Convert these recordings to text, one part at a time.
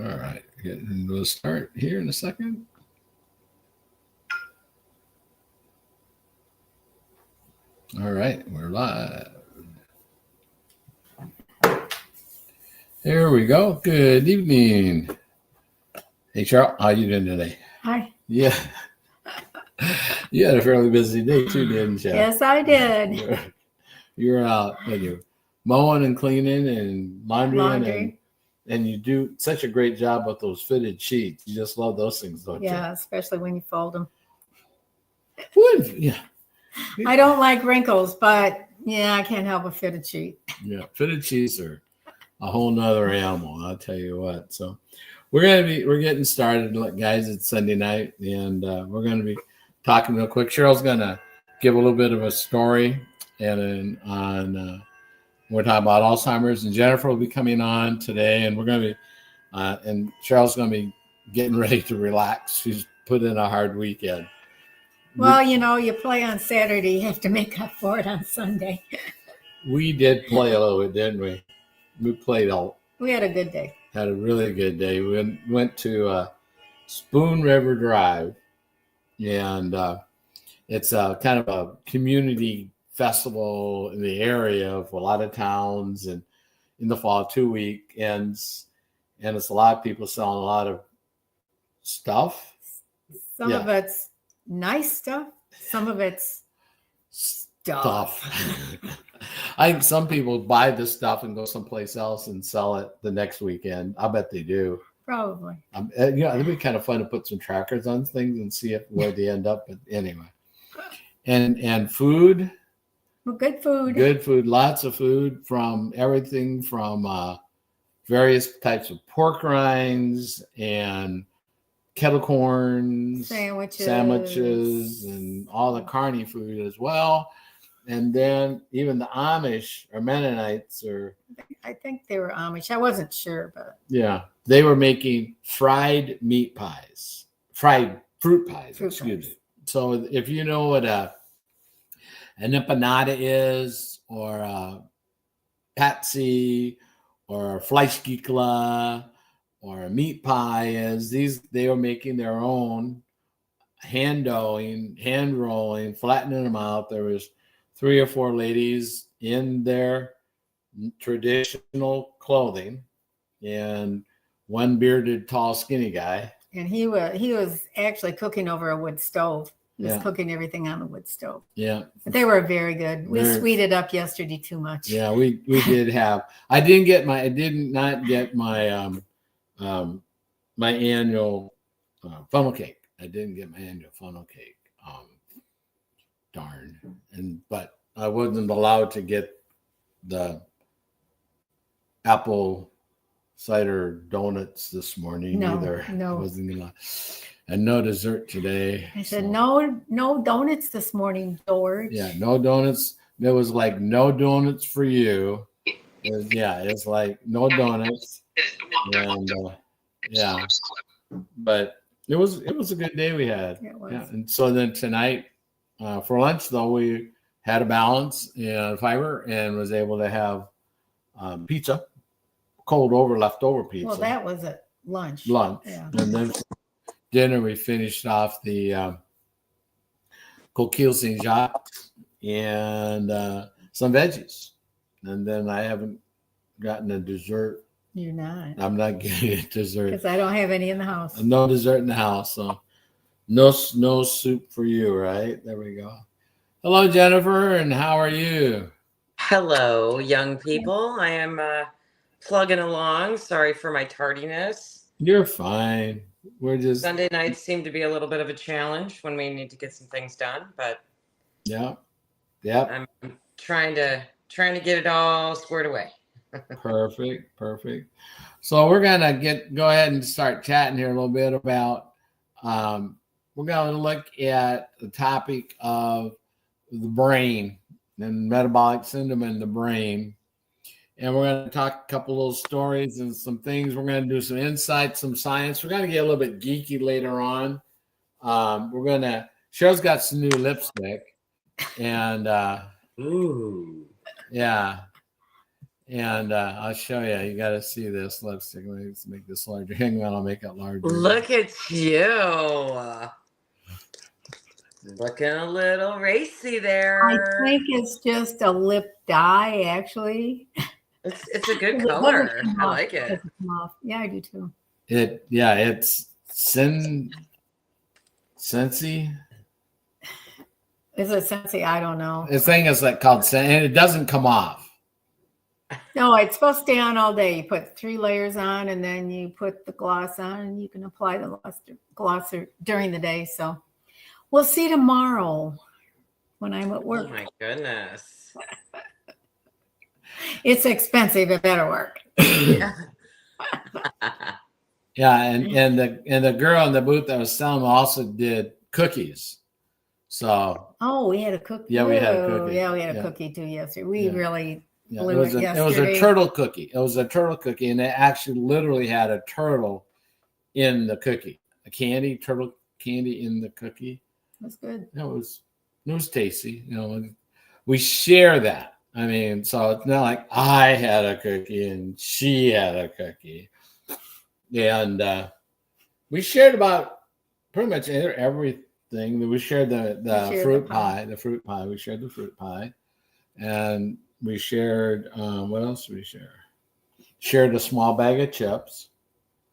All right. We'll start here in a second. All right. We're live. There we go. Good evening. Hey, Cheryl. How you doing today? Hi. Yeah. You had a fairly busy day too, didn't you? Yes, I did. You're out when you're mowing and cleaning and laundry. And you do such a great job with those fitted sheets. You just love those things, don't you? Yeah, especially when you fold them. Yeah. I don't like wrinkles, but yeah, I can't help a fitted sheet. Yeah, fitted sheets are a whole nother animal. I'll tell you what. So we're getting started, guys. It's Sunday night, and we're gonna be talking real quick. Cheryl's gonna give a little bit of a story, and we're talking about Alzheimer's, and Jennifer will be coming on today, and we're going to be, and Cheryl's going to be getting ready to relax. She's put in a hard weekend. Well, you play on Saturday, you have to make up for it on Sunday. We did play a little bit, didn't we? We played all. We had a good day. Had a really good day. We went to Spoon River Drive, and it's a kind of a community festival in the area of a lot of towns, and in the fall 2 weekends, and it's a lot of people selling a lot of stuff. Some of it's nice stuff, some of it's stuff. I think some people buy this stuff and go someplace else and sell it the next weekend. I bet they do. Probably. It'd be kind of fun to put some trackers on things and see where they end up. But anyway, and food. Well, good food. Good food. Lots of food, from everything from various types of pork rinds and kettle corn sandwiches, and all the carny food as well. And then even the Amish or Mennonites, or I think they were Amish. I wasn't sure, but yeah, they were making fried fruit pies. Excuse me. So if you know what an empanada is, or a patsy, or a fleischkekla, or a meat pie is, they are making their own, hand rolling, flattening them out. There was 3 or 4 ladies in their traditional clothing, and one bearded, tall, skinny guy. And he was actually cooking over a wood stove. He was cooking everything on the wood stove. Yeah. But they were very good. We sweeted up yesterday too much. Yeah, we did have. I did not get my my annual funnel cake. I didn't get my annual funnel cake. Darn. But I wasn't allowed to get the apple cider donuts this morning either. No. I wasn't gonna. And no dessert today. I said, no donuts this morning, George. Yeah, no donuts. There was like no donuts for you. It's like no donuts. And but it was a good day we had. It was. Yeah. And so then tonight, for lunch though, we had a balance and fiber, and was able to have pizza, leftover pizza. Well, that was at lunch. Yeah. And then dinner, we finished off the coquille Saint-Jacques and some veggies. And then I haven't gotten a dessert. You're not. I'm not getting a dessert. Because I don't have any in the house. No dessert in the house. So no soup for you, right? There we go. Hello, Jennifer, and how are you? Hello, young people. I am plugging along. Sorry for my tardiness. You're fine. We're just Sunday nights seem to be a little bit of a challenge when we need to get some things done, but yeah, I'm trying to get it all squared away. Perfect. So we're gonna go ahead and start chatting here a little bit about. We're gonna look at the topic of the brain and metabolic syndrome in the brain. And we're going to talk a couple little stories and some things. We're going to do some insights, some science. We're going to get a little bit geeky later on. Cheryl's got some new lipstick. And, ooh. Yeah. And I'll show you. You got to see this lipstick. Let's make this larger. Hang on, I'll make it larger. Look at you. Looking a little racy there. I think it's just a lip dye, actually. It's a good It doesn't color. come I off. like It it. doesn't come off. Yeah, I do too. It's Scentsy. Is it Scentsy? I don't know. The thing is like called Scent, and it doesn't come off. No, it's supposed to stay on all day. You put 3 layers on, and then you put the gloss on, and you can apply the gloss during the day. So we'll see tomorrow when I'm at work. Oh my goodness. It's expensive. It better work. Yeah, and the girl in the booth that was selling also did cookies. So We had a cookie. Yeah, we had a cookie. Yeah, we had a Yeah. cookie too yesterday. We really it blew was it a yesterday. turtle cookie. It was a turtle cookie, and it actually literally had a turtle in the cookie. A turtle candy in the cookie. That's good. It was tasty. We share that. I mean, so it's not like I had a cookie and she had a cookie. And we shared about pretty much everything. We shared the fruit pie. The fruit pie. We shared the fruit pie. And we shared, what else did we share? Shared a small bag of chips.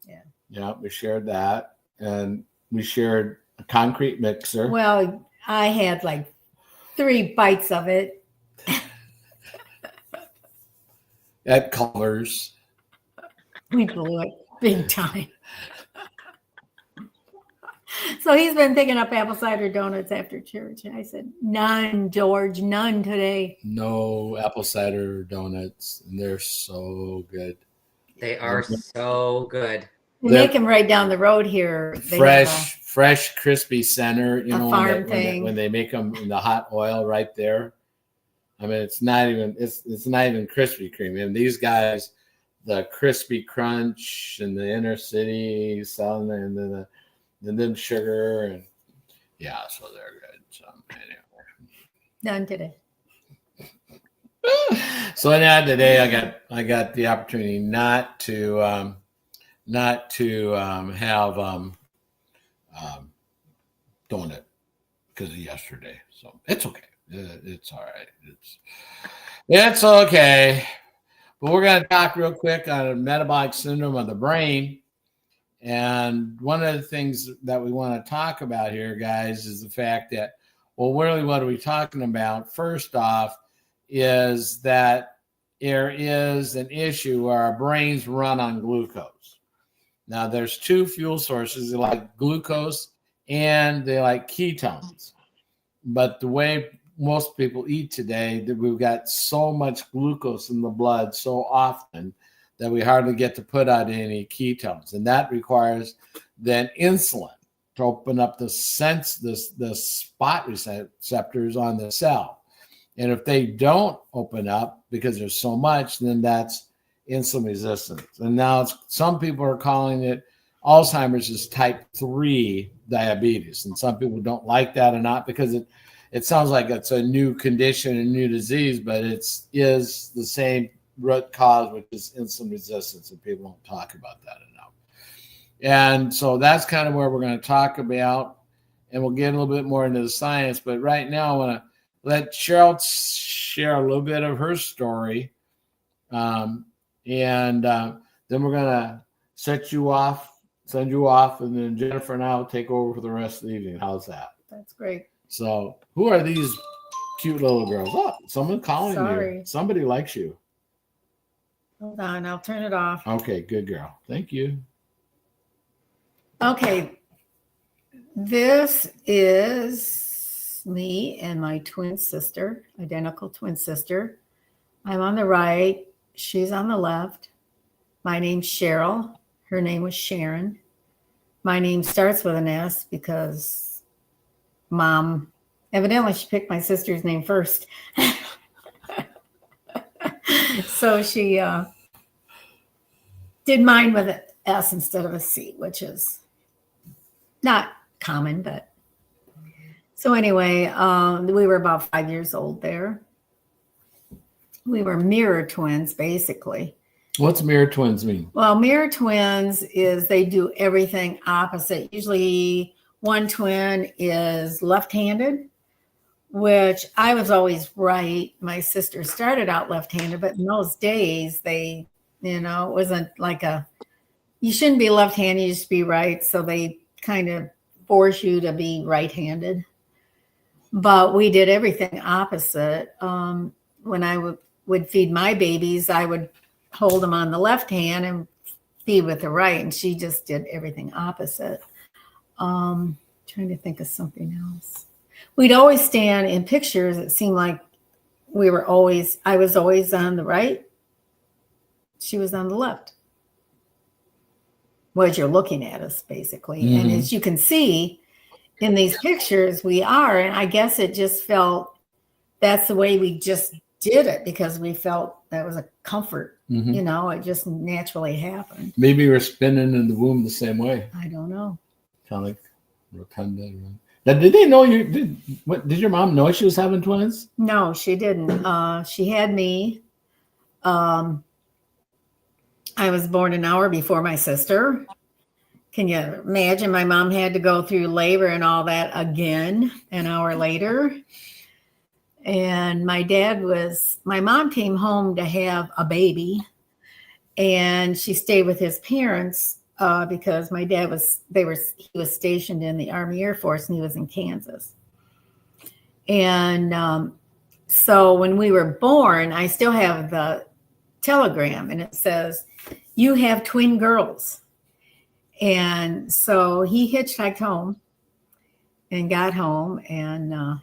Yeah. Yeah, we shared that. And we shared a concrete mixer. Well, I had like 3 bites of it. At Colors. We blew it big time. So he's been picking up apple cider donuts after church. And I said, none, George, none today. No apple cider donuts. And they're so good. They are so good. They make them right down the road here. They Fresh, crispy center. farm thing. When they make them in the hot oil right there. I mean, it's not even Krispy Kreme. And these guys, the crispy crunch in the inner city selling them, and then sugar and so they're good. So anyway, None today. So now today I got the opportunity not to have donut because of yesterday. So it's okay. It's all right. It's okay. But we're going to talk real quick on metabolic syndrome of the brain. And one of the things that we want to talk about here, guys, is the fact that, well, really, what are we talking about? First off, is that there is an issue where our brains run on glucose. Now, there's 2 fuel sources. They like glucose and they like ketones. But the way most people eat today, that we've got so much glucose in the blood so often that we hardly get to put out any ketones. And that requires then insulin to open up the spot receptors on the cell. And if they don't open up because there's so much, then that's insulin resistance. And now some people are calling it Alzheimer's is type 3 diabetes. And some people don't like that or not because it sounds like it's a new condition, a new disease, but it is the same root cause, which is insulin resistance, and people don't talk about that enough. And so that's kind of where we're going to talk about, and we'll get a little bit more into the science. But right now, I want to let Cheryl share a little bit of her story, and then we're going to send you off, and then Jennifer and I will take over for the rest of the evening. How's that? That's great. So, who are these cute little girls? Oh, someone calling you. Somebody likes you. Hold on, I'll turn it off. Okay, good girl. Thank you. Okay. This is me and my twin sister, identical twin sister. I'm on the right. She's on the left. My name's Cheryl. Her name was Sharon. My name starts with an S because Mom, evidently she picked my sister's name first. So she did mine with an S instead of a C, which is not common, but so anyway, we were about 5 years old there. we were mirror twins, basically. What's mirror twins mean? Well, mirror twins is they do everything opposite. Usually one twin is left-handed, which I was always right. My sister started out left-handed, but in those days, they, it wasn't like you shouldn't be left-handed, you should be right. So they kind of force you to be right-handed. But we did everything opposite. When I would feed my babies, I would hold them on the left hand and feed with the right. And she just did everything opposite. Trying to think of something else. We'd always stand in pictures. It seemed like I was always on the right. She was on the left. Well, as you're looking at us, basically. Mm-hmm. And as you can see in these pictures, we are. And I guess it just felt that's the way we just did it because we felt that was a comfort. Mm-hmm. It just naturally happened. Maybe we're spinning in the womb the same way. I don't know. Kind of like rotunda. Now, did they know you? Did your mom know she was having twins? No, she didn't. She had me. I was born an hour before my sister. Can you imagine? My mom had to go through labor and all that again an hour later. And my mom came home to have a baby and she stayed with his parents because my dad he was stationed in the Army Air Force and he was in Kansas. And so when we were born, I still have the telegram and it says, "You have twin girls." And so he hitchhiked home and got home and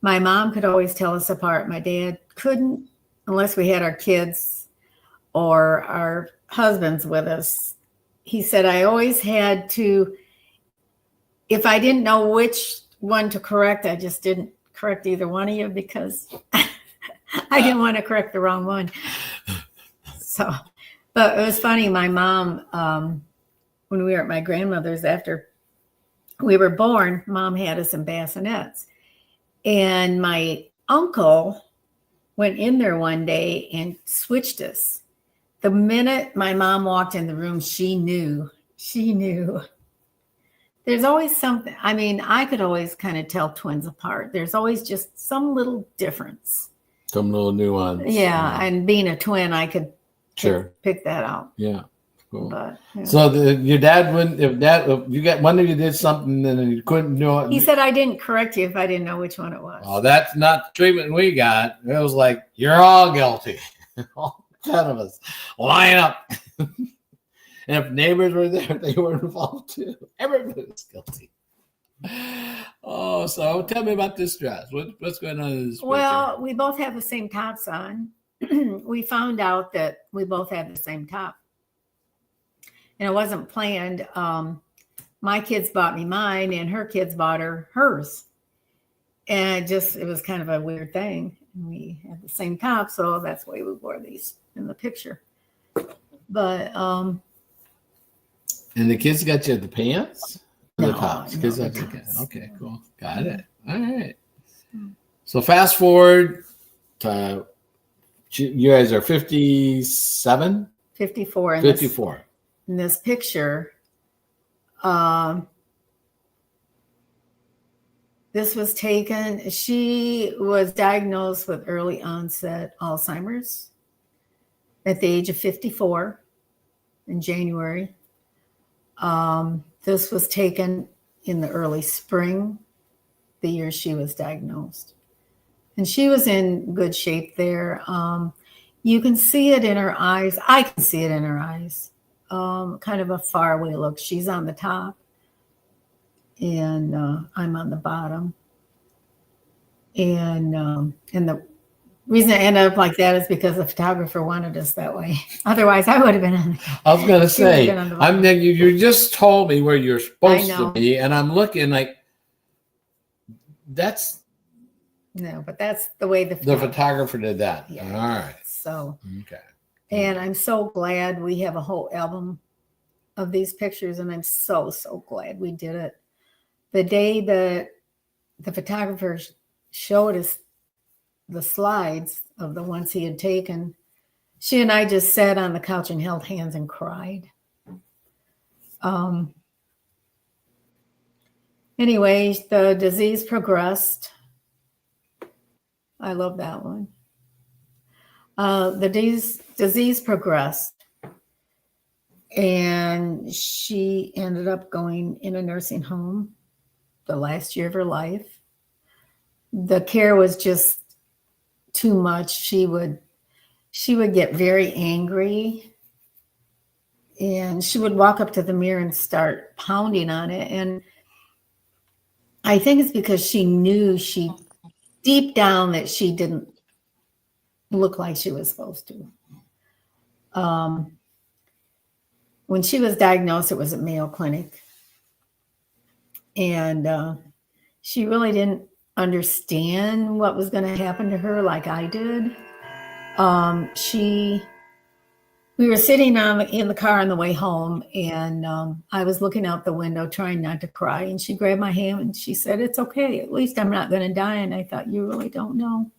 my mom could always tell us apart. My dad couldn't unless we had our kids or our husbands with us. He said, I always had to, if I didn't know which one to correct, I just didn't correct either one of you because I didn't want to correct the wrong one. So, but it was funny. My mom, when we were at my grandmother's after we were born, Mom had us in bassinets. And my uncle went in there one day and switched us. The minute my mom walked in the room, she knew. There's always something. I mean, I could always kind of tell twins apart. There's always just some little difference. Some little nuance. Yeah. And being a twin, I could pick that out. Yeah. Cool. But, yeah. So your dad wouldn't, if you got one of you did something and you couldn't know it. He said, I didn't correct you if I didn't know which one it was. Oh, that's not the treatment we got. It was like, you're all guilty. All 10 of us. Line up. And if neighbors were there, they were involved too. Everybody was guilty. Oh, so tell me about this dress. What's going on in this picture? Well, we both have the same tops on. We found out that we both had the same top. And it wasn't planned. My kids bought me mine and her kids bought her hers. And it was kind of a weird thing. We had the same top, so that's why we wore these in the picture. But and the kids got you the pants? No, the tops. Kids no, got the you tops. Okay, cool. Got it. All right. So fast forward to you guys are 57? 54. 54. In this picture, this was taken. She was diagnosed with early onset Alzheimer's at the age of 54 in January. This was taken in the early spring, the year she was diagnosed. And she was in good shape there. You can see it in her eyes. I can see it in her eyes. Kind of a faraway look. She's on the top and I'm on the bottom. And the reason I ended up like that is because the photographer wanted us that way. Otherwise, I would have been on the top. I was going to say, you just told me where you're supposed to be, and I'm looking like that's. No, but that's the way the photographer did that. Yeah, all right. So, okay. And I'm so glad we have a whole album of these pictures, and I'm so glad we did it. The day that the photographer showed us the slides of the ones he had taken, she and I just sat on the couch and held hands and cried. Anyway, the disease progressed. I love that one. The disease progressed, and she ended up going in a nursing home the last year of her life. The care was just too much. She would get very angry, and she would walk up to the mirror and start pounding on it. And I think it's because she knew deep down that she didn't look like she was supposed to. When she was diagnosed, it was at Mayo Clinic. And she really didn't understand what was going to happen to her like I did. We were sitting in the car on the way home, and I was looking out the window trying not to cry. And she grabbed my hand and she said, "It's okay. At least I'm not going to die." And I thought, you really don't know.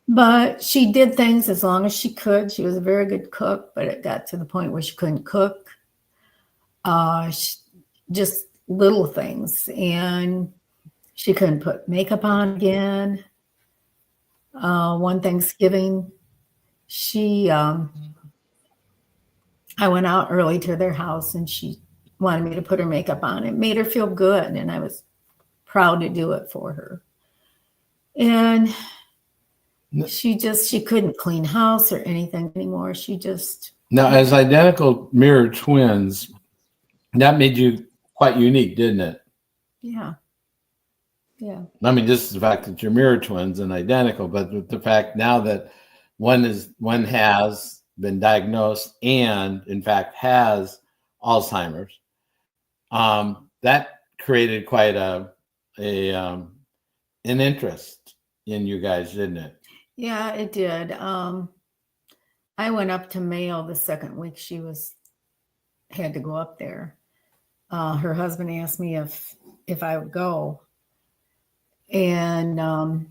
But she did things as long as she could. She was a very good cook, but it got to the point where she couldn't cook. Just little things. And she couldn't put makeup on again. One Thanksgiving, I went out early to their house, and she wanted me to put her makeup on. It made her feel good, and I was proud to do it for her. And she couldn't clean house or anything anymore. Now, as identical mirror twins, that made you quite unique, didn't it? Yeah. I mean, just the fact that you're mirror twins and identical, but the fact now that one has been diagnosed and in fact has Alzheimer's, that created quite an interest in you guys, didn't it? Yeah, it did. I went up to Mayo the second week she had to go up there. Her husband asked me if I would go. And, I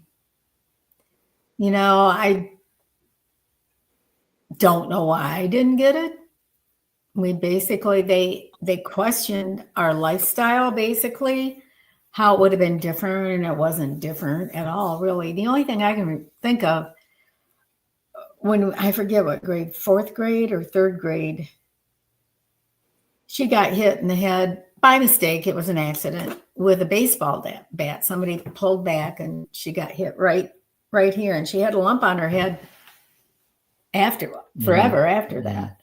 don't know why I didn't get it. We basically, they questioned our lifestyle, basically, how it would have been different, and it wasn't different at all, really. The only thing I can think of, when I forget what grade, 4th grade or 3rd grade, she got hit in the head by mistake. It was an accident with a baseball bat. Somebody pulled back, and she got hit right here, and she had a lump on her head forever after that.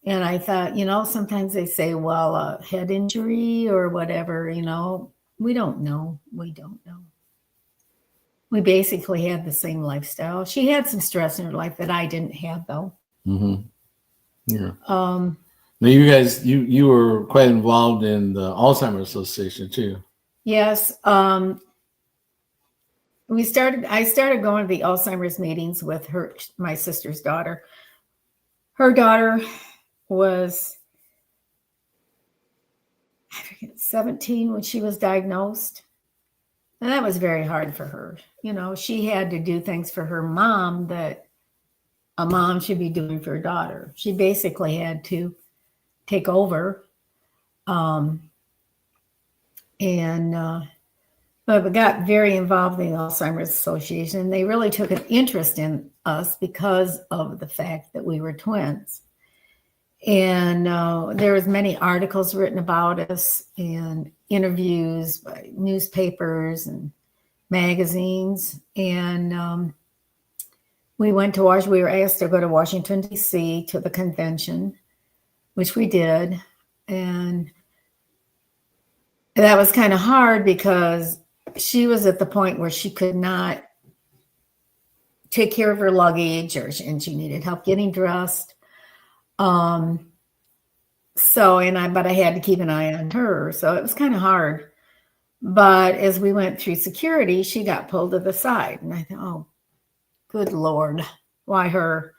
And I thought, sometimes they say, well, a head injury or whatever, we don't know. We basically had the same lifestyle. She had some stress in her life that I didn't have, though. Mm-hmm. Yeah. Now, you guys, you were quite involved in the Alzheimer's Association too. Yes. I started going to the Alzheimer's meetings with my sister's daughter. Her daughter was, 17 when she was diagnosed. And that was very hard for her. She had to do things for her mom that a mom should be doing for her daughter. She basically had to take over. But we got very involved in the Alzheimer's Association, and they really took an interest in us because of the fact that we were twins. And there was many articles written about us and interviews by newspapers and magazines. And we were asked to go to Washington, D.C. to the convention, which we did. And that was kind of hard because she was at the point where she could not take care of her luggage, and she needed help getting dressed. But I had to keep an eye on her. So it was kind of hard. But as we went through security, she got pulled to the side. And I thought, oh, good Lord, why her?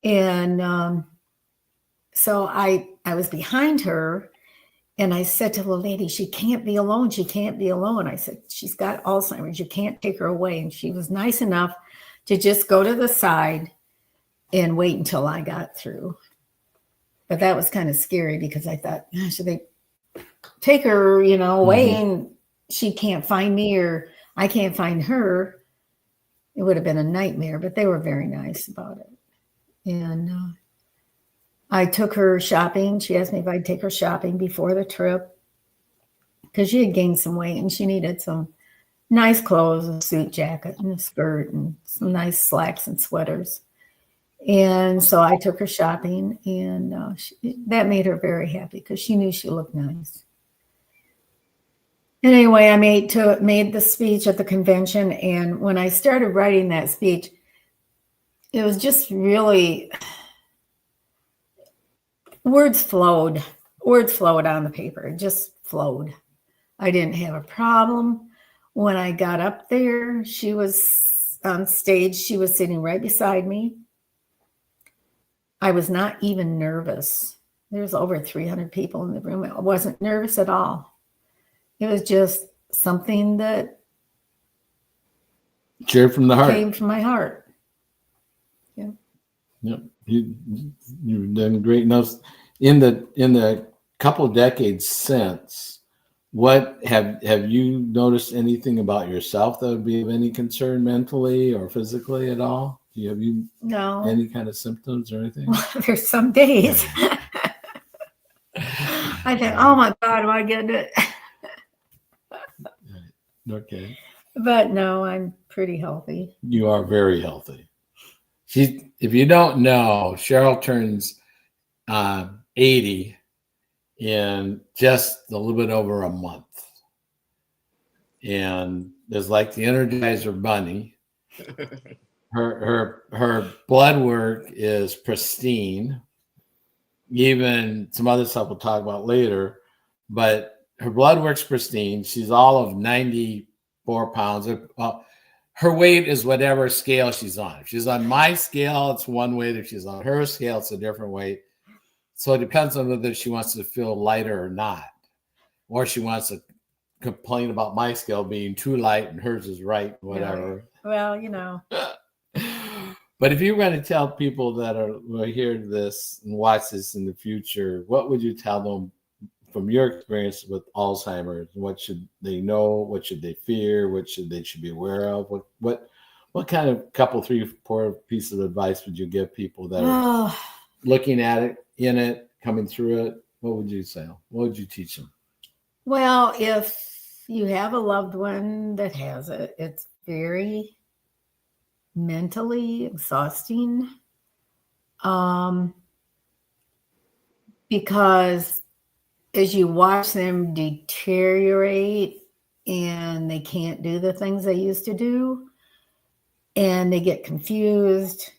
And so I was behind her, And I said to the lady, she can't be alone. She can't be alone. I said, she's got Alzheimer's. You can't take her away. And she was nice enough to just go to the side and wait until I got through. But that was kind of scary because I thought, should they take her, away and she can't find me or I can't find her? It would have been a nightmare, but they were very nice about it. And I took her shopping. She asked me if I'd take her shopping before the trip because she had gained some weight and she needed some nice clothes, a suit jacket and a skirt and some nice slacks and sweaters. And so I took her shopping, and that made her very happy because she knew she looked nice. And anyway, I made the speech at the convention, and when I started writing that speech, it was just really, words flowed on the paper. It just flowed. I didn't have a problem. When I got up there, she was on stage. She was sitting right beside me. I was not even nervous. There's over 300 people in the room. I wasn't nervous at all. It was just something that came from the heart. Came from my heart. Yeah. Yep. You've done great. Now, in the couple of decades since, what have you noticed anything about yourself that would be of any concern mentally or physically at all? Have you No. any kind of symptoms or anything? Well, there's some days I think, oh my God, am I getting it? Okay. But no, I'm pretty healthy. You are very healthy. If you don't know, Cheryl turns 80 in just a little bit over a month. And there's like the Energizer Bunny. Her blood work is pristine. Even some other stuff we'll talk about later, but her blood work's pristine. She's all of 94 pounds. Her weight is whatever scale she's on. If she's on my scale, it's one weight. If she's on her scale, it's a different weight. So it depends on whether she wants to feel lighter or not, or she wants to complain about my scale being too light and hers is right, whatever. Well, But if you were going to tell people that will hear this and watch this in the future, what would you tell them from your experience with Alzheimer's? What should they know? What should they fear? What should they be aware of? What kind of couple, 3, 4 pieces of advice would you give people that are looking at it, in it, coming through it? What would you say? What would you teach them? Well, if you have a loved one that has it, it's very mentally exhausting, because as you watch them deteriorate and they can't do the things they used to do and they get confused.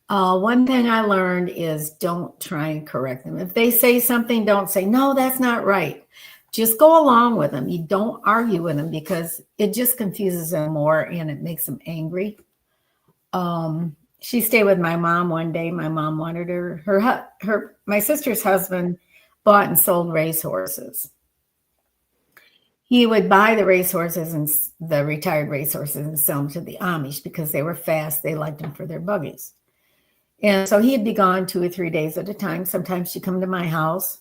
One thing I learned is don't try and correct them. If they say something, don't say, no, that's not right. Just go along with them. You don't argue with them because it just confuses them more and it makes them angry. She stayed with my mom one day. My mom wanted my sister's husband bought and sold racehorses. He would buy the racehorses and the retired racehorses and sell them to the Amish because they were fast. They liked them for their buggies. And so he'd be gone 2 or 3 days at a time. Sometimes she'd come to my house,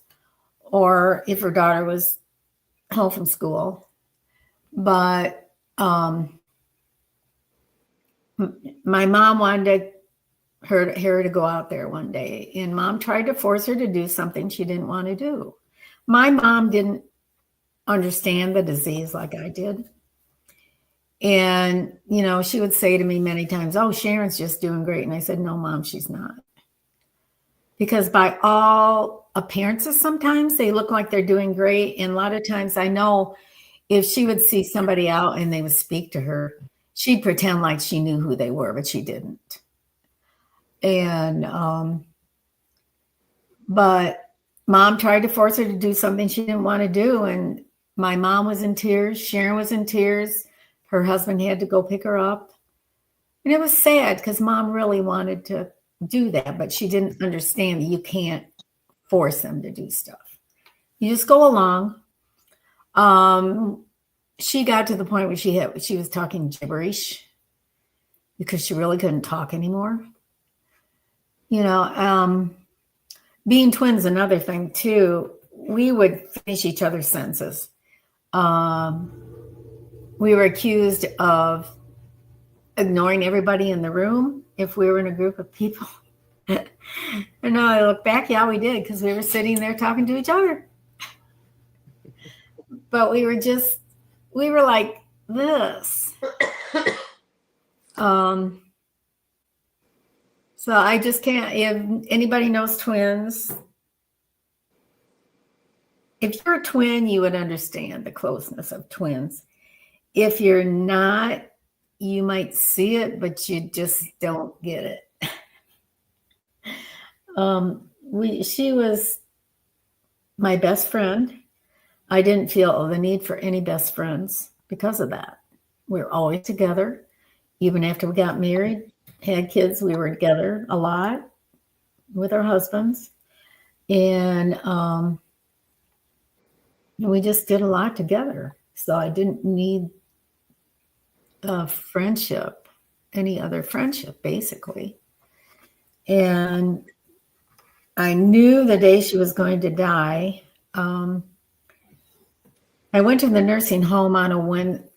or if her daughter was home from school. But my mom wanted her to go out there one day, and mom tried to force her to do something she didn't want to do. My mom didn't understand the disease like I did. And, she would say to me many times, oh, Sharon's just doing great. And I said, no, Mom, she's not. Because by all appearances, sometimes they look like they're doing great. And a lot of times I know if she would see somebody out and they would speak to her, she'd pretend like she knew who they were, but she didn't. And, but Mom tried to force her to do something she didn't want to do. And my mom was in tears. Sharon was in tears. Her husband had to go pick her up. And it was sad because Mom really wanted to do that, but she didn't understand that you can't force them to do stuff. You just go along. She got to the point where she was talking gibberish because she really couldn't talk anymore. Being twins, another thing too, we would finish each other's sentences. We were accused of ignoring everybody in the room if we were in a group of people. And now I look back, yeah, we did, because we were sitting there talking to each other. But we were like this. So I just can't, if anybody knows twins, if you're a twin, you would understand the closeness of twins. If you're not, you might see it, but you just don't get it. She was my best friend. I didn't feel the need for any best friends because of that. We were always together. Even after we got married, had kids, we were together a lot with our husbands. And we just did a lot together. So I didn't need a friendship, any other friendship, basically. And I knew the day she was going to die. I went to the nursing home on a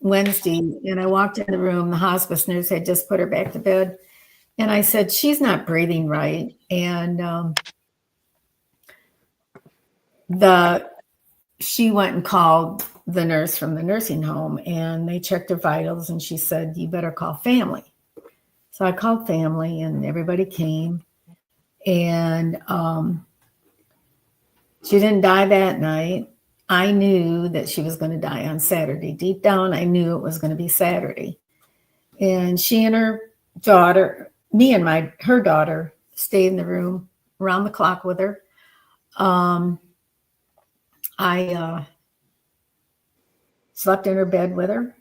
Wednesday, and I walked in the room. The hospice nurse had just put her back to bed. And I said, she's not breathing right. And she went and called the nurse from the nursing home, and they checked her vitals, and she said, you better call family. So I called family, and everybody came. And she didn't die that night. I knew that she was going to die on Saturday. Deep down, I knew it was going to be Saturday. And she and her daughter, me and her daughter, stayed in the room around the clock with her. I slept in her bed with her.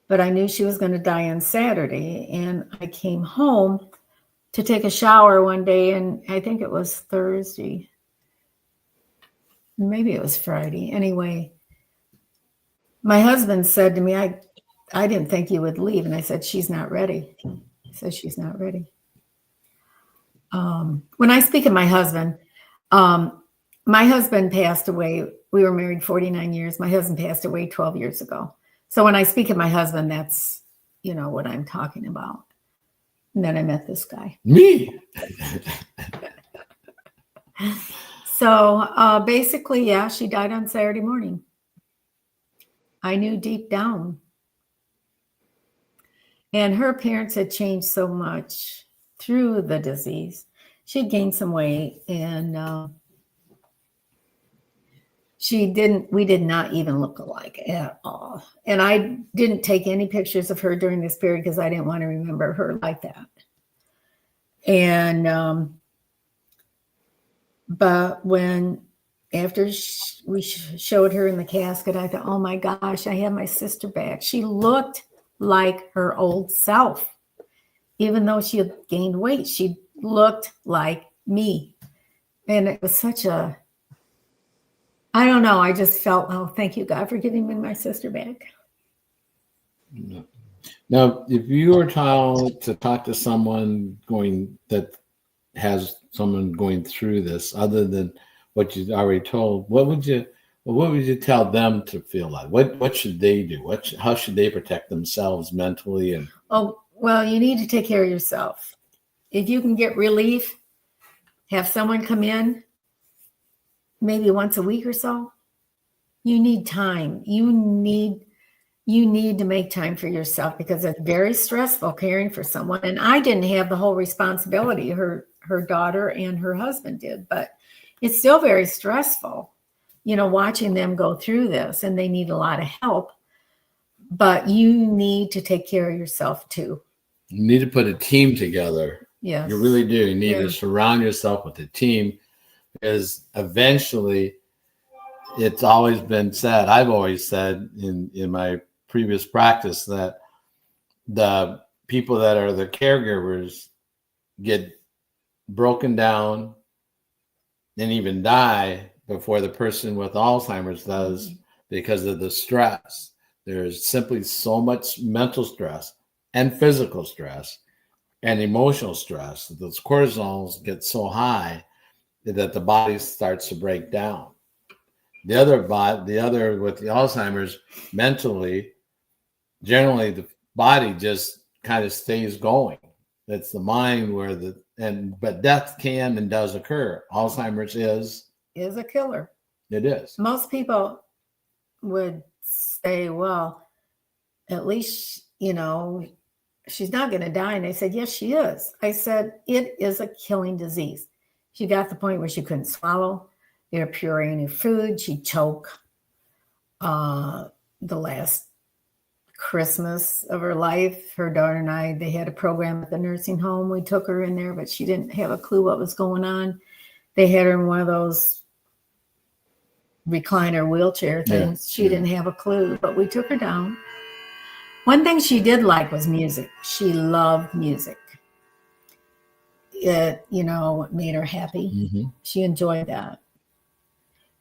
But I knew she was going to die on Saturday. And I came home to take a shower one day, and I think it was Thursday. Maybe it was Friday. Anyway, my husband said to me, I didn't think you would leave. And I said, she's not ready. He said, she's not ready. When I speak of my husband passed away. We were married 49 years. My husband passed away 12 years ago. So when I speak of my husband, that's, what I'm talking about. And then I met this guy. Me. So basically, yeah, she died on Saturday morning. I knew deep down. And her appearance had changed so much through the disease. She had gained some weight, and we did not even look alike at all. And I didn't take any pictures of her during this period because I didn't want to remember her like that. And, but after we showed her in the casket, I thought, oh my gosh, I have my sister back. She looked like her old self. Even though she had gained weight, she looked like me. And it was I don't know, I just felt, oh, thank you, God, for giving me my sister back. Now, if you were to talk to someone that has someone going through this, other than what you already told, what would you tell them to feel like? What should they do? How should they protect themselves mentally? And well, you need to take care of yourself. If you can get relief, have someone come in maybe once a week or so. You need time. You need to make time for yourself, because it's very stressful caring for someone. And I didn't have the whole responsibility. Her daughter and her husband did, but it's still very stressful, watching them go through this, and they need a lot of help. But you need to take care of yourself too. You need to put a team together. Yes. You really do. You need to surround yourself with a team, because eventually, it's always been said, I've always said in my previous practice, that the people that are the caregivers get broken down and even die before the person with Alzheimer's does because of the stress. There's simply so much mental stress and physical stress and emotional stress that those cortisols get so high that the body starts to break down. The other with the Alzheimer's, mentally, generally the body just kind of stays going. It's the mind but death can and does occur. Alzheimer's is a killer. It is. Most people would say, well, at least, she's not going to die. And I said, yes, she is. I said, it is a killing disease. She got to the point where she couldn't swallow. They're pureeing her food. She'd choke. The last Christmas of her life, her daughter and I, they had a program at the nursing home. We took her in there, but she didn't have a clue what was going on. They had her in one of those recliner wheelchair things. She didn't have a clue, but we took her down. One thing she did like was music. She loved music. It, made her happy. Mm-hmm. She enjoyed that.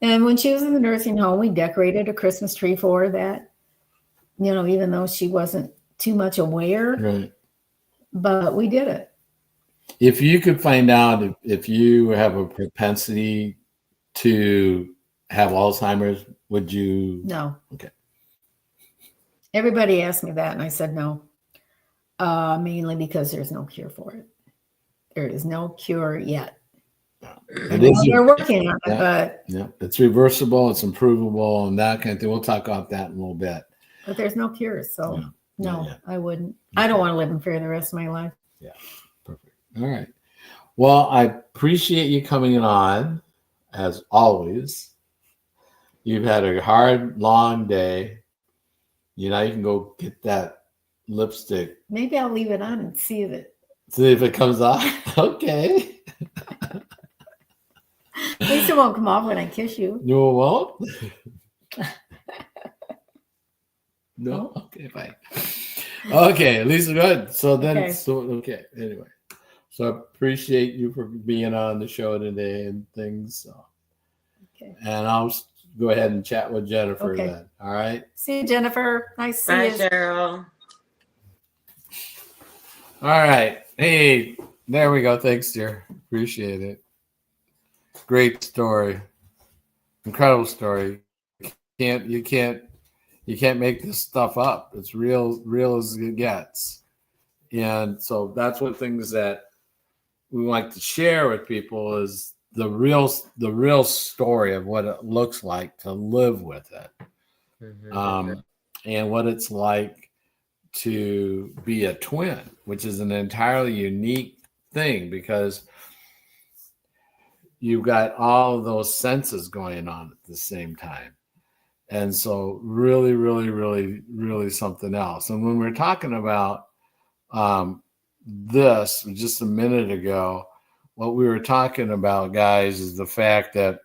And when she was in the nursing home, we decorated a Christmas tree for her that, even though she wasn't too much aware, Right. But we did it. If you could find out if you have a propensity to have Alzheimer's, would you? No. Okay. Everybody asked me that, and I said no, mainly because there's no cure for it. There is no cure yet. They're working on it, but it's reversible, it's improvable, and that kind of thing. We'll talk about that in a little bit. But there's no cure, so no, I wouldn't. Okay. I don't want to live in fear the rest of my life. Yeah, perfect. All right. Well, I appreciate you coming on, as always. You've had a hard, long day. You can go get that lipstick. Maybe I'll leave it on and see if it comes off. Okay. At least it won't come off when I kiss you. No, it won't? No? Okay, fine. Okay, at least good. So then, okay. Anyway, so I appreciate you for being on the show today and things. So. Okay. And I'll go ahead and chat with Jennifer then. All right? See you, Jennifer. Nice to see you. Bye, Cheryl. All right. Hey, there we go. Thanks, dear. Appreciate it. Great story. Incredible story. You can't make this stuff up. It's real as it gets. And so that's what things that we like to share with people is the real story of what it looks like to live with it. Mm-hmm. And what it's like to be a twin, which is an entirely unique thing because you've got all of those senses going on at the same time. And so really, really, really, really something else. And when we're talking about this just a minute ago, what we were talking about, guys, is the fact that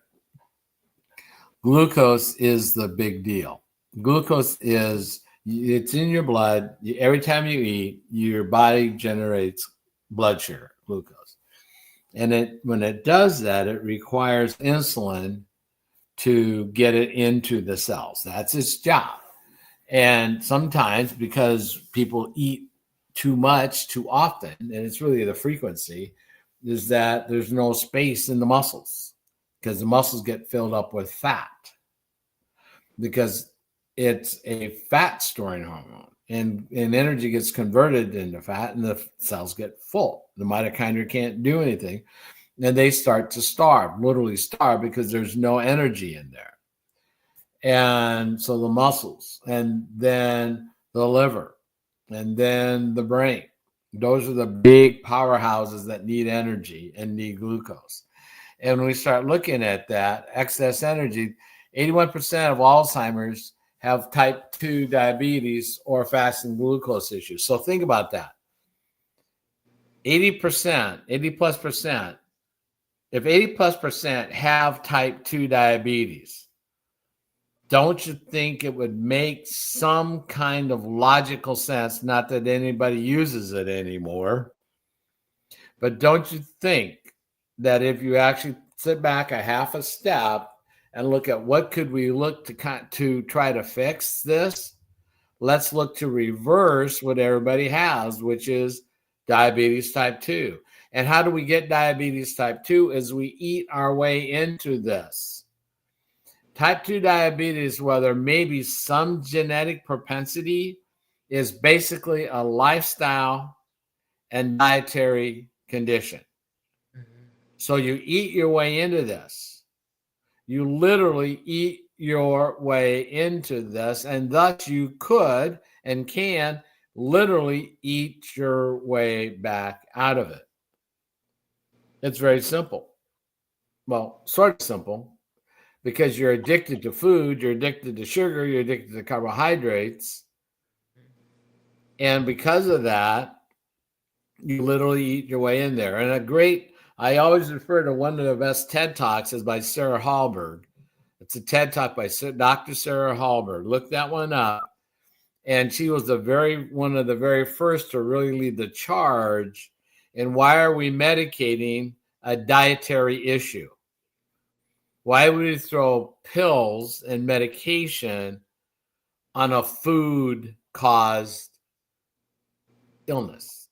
glucose is the big deal. Glucose it's in your blood. Every time you eat, your body generates blood sugar, glucose. And when it does that, it requires insulin to get it into the cells. That's its job. And sometimes because people eat too much too often, and it's really the frequency, is that there's no space in the muscles because the muscles get filled up with fat because it's a fat storing hormone and energy gets converted into fat and the cells get full. The mitochondria can't do anything. And they start to starve, literally starve, because there's no energy in there. And so the muscles, and then the liver, and then the brain. Those are the big powerhouses that need energy and need glucose. And when we start looking at that, excess energy, 81% of Alzheimer's have type 2 diabetes or fasting glucose issues. So think about that. 80%, if 80+% have type 2 diabetes, don't you think it would make some kind of logical sense, not that anybody uses it anymore, but don't you think that if you actually sit back a half a step and look at what could we look to try to fix this. Let's look to reverse what everybody has, which is diabetes type 2. And how do we get diabetes type 2? Is we eat our way into this. Type 2 diabetes, where there may be some genetic propensity, is basically a lifestyle and dietary condition. So you eat your way into this. You literally eat your way into this, and thus you could and can literally eat your way back out of it. It's very simple. Well, sort of simple, because you're addicted to food, you're addicted to sugar, you're addicted to carbohydrates. And because of that, you literally eat your way in there. And I always refer to one of the best TED Talks is by Sarah Hallberg. It's a TED Talk by Dr. Sarah Hallberg. Look that one up. And she was one of the very first to really lead the charge in why are we medicating a dietary issue? Why would we throw pills and medication on a food-caused illness?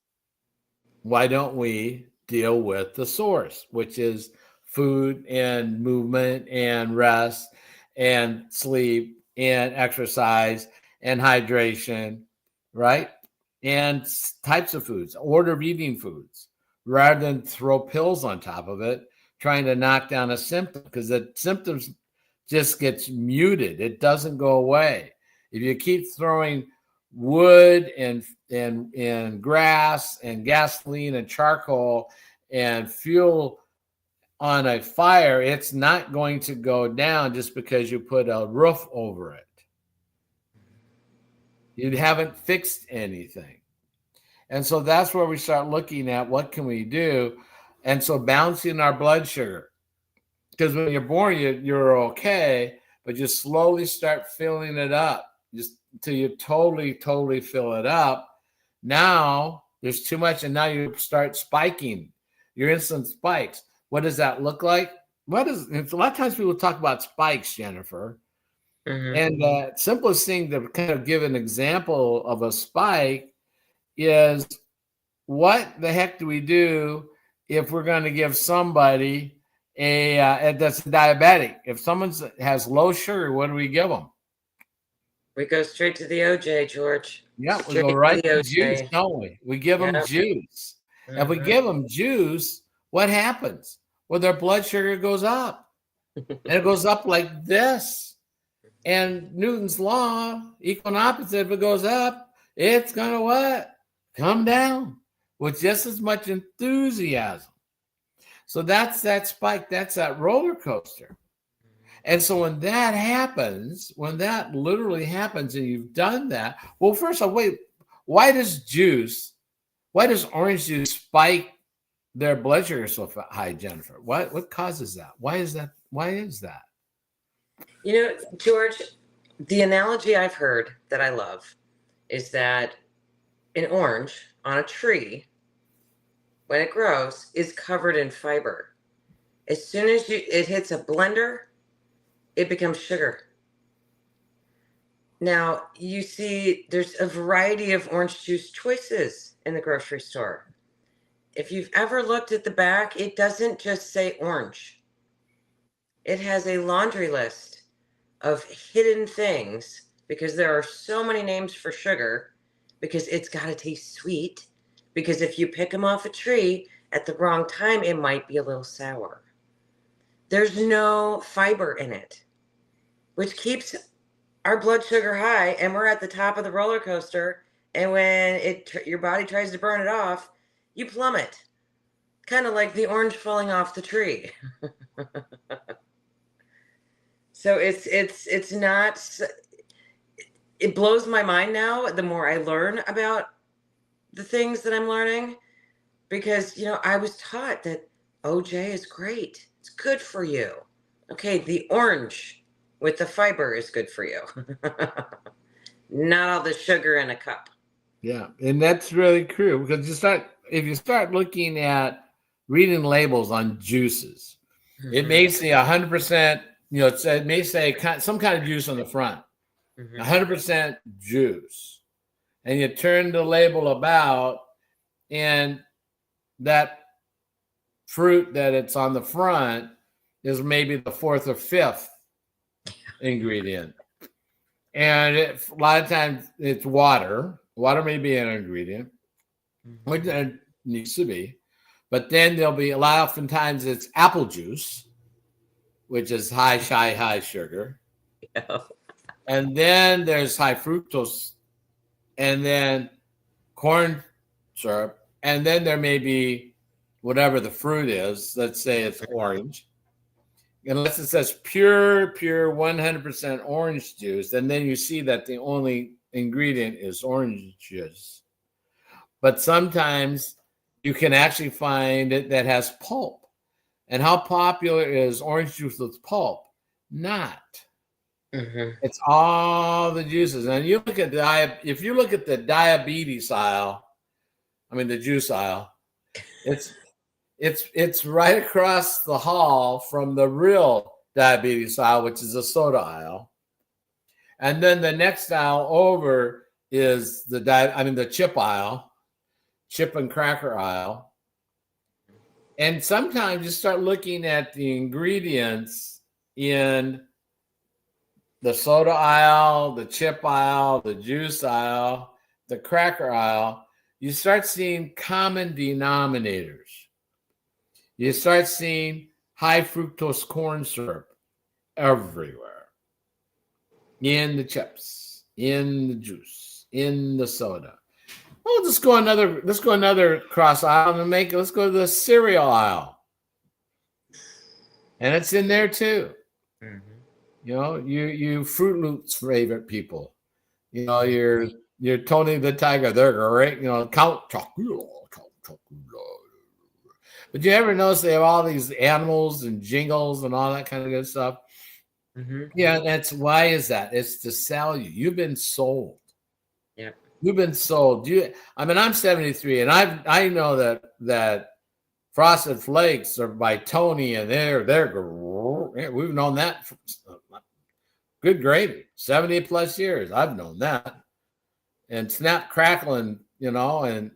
Why don't we deal with the source, which is food and movement and rest and sleep and exercise and hydration, right? And types of foods, order of eating foods, rather than throw pills on top of it, trying to knock down a symptom, because the symptoms just gets muted. It doesn't go away. If you keep throwing wood and grass and gasoline and charcoal and fuel on a fire, it's not going to go down just because you put a roof over it. You haven't fixed anything. And so that's where we start looking at what can we do. And so balancing our blood sugar, because when you're born, you're okay, but you slowly start filling it up just until you totally fill it up. Now there's too much, and now you start spiking. Your insulin spikes. What does that look like? A lot of times people talk about spikes, Jennifer. Mm-hmm. And the simplest thing to kind of give an example of a spike is, what the heck do we do if we're going to give somebody that's diabetic? If someone has low sugar, what do we give them? We go straight to the OJ, George. Yeah, we go right to juice, don't we? We give them juice. Mm-hmm. If we give them juice, what happens? Well, their blood sugar goes up. And it goes up like this. And Newton's law, equal and opposite, if it goes up, it's going to what? Come down with just as much enthusiasm. So that's that spike. That's that roller coaster. And so when that happens, when that literally happens and you've done that, well, first of all, wait, why does orange juice spike their blood sugar so high, Jennifer? What causes that? Why is that? You know, George, the analogy I've heard that I love is that an orange on a tree, when it grows, is covered in fiber. As soon as it hits a blender, it becomes sugar. Now, you see, there's a variety of orange juice choices in the grocery store. If you've ever looked at the back, it doesn't just say orange. It has a laundry list of hidden things, because there are so many names for sugar, because it's got to taste sweet, because if you pick them off a tree at the wrong time, it might be a little sour. There's no fiber in it, which keeps our blood sugar high, and we're at the top of the roller coaster, and when your body tries to burn it off, you plummet, kind of like the orange falling off the tree. So it's not, it blows my mind now the more I learn about the things that I'm learning, because, you know, I was taught that OJ is great. It's good for you. Okay, the orange with the fiber is good for you. Not all the sugar in a cup. Yeah, and that's really true, because if you start looking at reading labels on juices, It may say 100%, it may say some kind of juice on the front, 100% juice. And you turn the label about, and that fruit that it's on the front is maybe the fourth or fifth ingredient. And a lot of times it's water. Water may be an ingredient, which it needs to be. But then there'll be oftentimes it's apple juice, which is high sugar. Yeah. And then there's high fructose, and then corn syrup. And then there may be whatever the fruit is. Let's say it's orange. Unless it says pure 100% orange juice, and then you see that the only ingredient is orange juice. But sometimes you can actually find it that has pulp. And how popular is orange juice with pulp? Not. It's all the juices. And you look at if you look at the diabetes aisle, the juice aisle, it's right across the hall from the real diabetes aisle, which is the soda aisle. And then the next aisle over is the chip aisle, chip and cracker aisle. And sometimes you start looking at the ingredients in the soda aisle, the chip aisle, the juice aisle, the cracker aisle. You start seeing common denominators. You start seeing high fructose corn syrup everywhere. In the chips, in the juice, in the soda. Well, let's go another cross aisle and let's go to the cereal aisle. And it's in there too. You Fruit Loops favorite people. You're Tony the Tiger. They're great. Count Chocula. But you ever notice they have all these animals and jingles and all that kind of good stuff? Yeah, why is that? It's to sell you. You've been sold. Yeah. You've been sold. I'm 73, and I know that Frosted Flakes are by Tony, and we've known that for good gravy, 70 plus years. I've known that. And Snap Crackling, and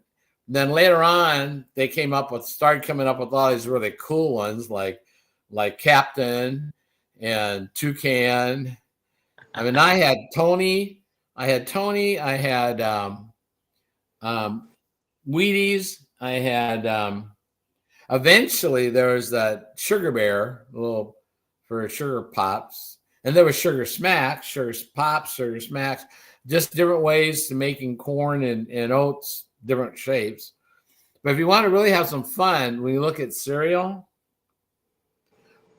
then later on they started coming up with all these really cool ones like Captain and Toucan. I had Tony, I had Wheaties, I had eventually there was that Sugar Bear, for Sugar Pops, and there was Sugar Smacks, Sugar Pops, Sugar Smacks, just different ways to making corn and oats, different shapes. But if you want to really have some fun, when you look at cereal,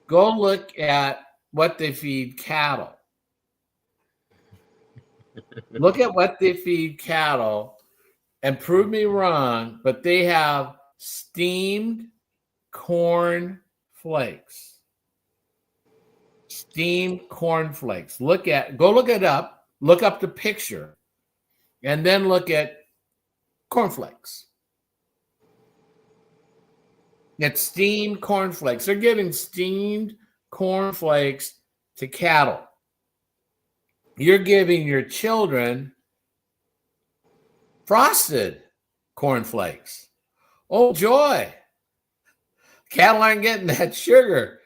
go look at what they feed cattle. Look at what they feed cattle and prove me wrong, but they have steamed corn flakes. Steamed corn flakes. Go look it up. Look up the picture, and then look at cornflakes. It's steamed cornflakes. They're giving steamed cornflakes to cattle. You're giving your children frosted cornflakes. Oh, joy. Cattle aren't getting that sugar.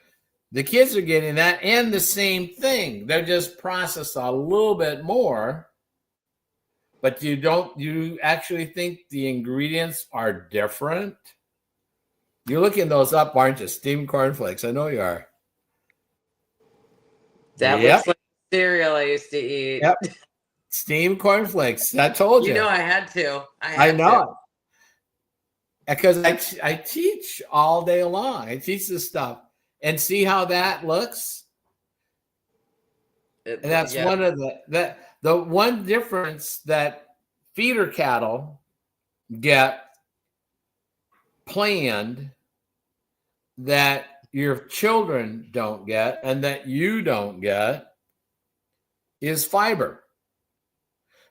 The kids are getting that, and the same thing. They're just processed a little bit more, but you actually think the ingredients are different? You're looking those up, aren't you? Steamed cornflakes. I know you are. That looks like cereal I used to eat. Yep. Steamed cornflakes. I told you. I had to. I know. Because I teach all day long. I teach this stuff. And see how that looks? And that's one of the one difference that feeder cattle get planned that your children don't get and that you don't get is fiber.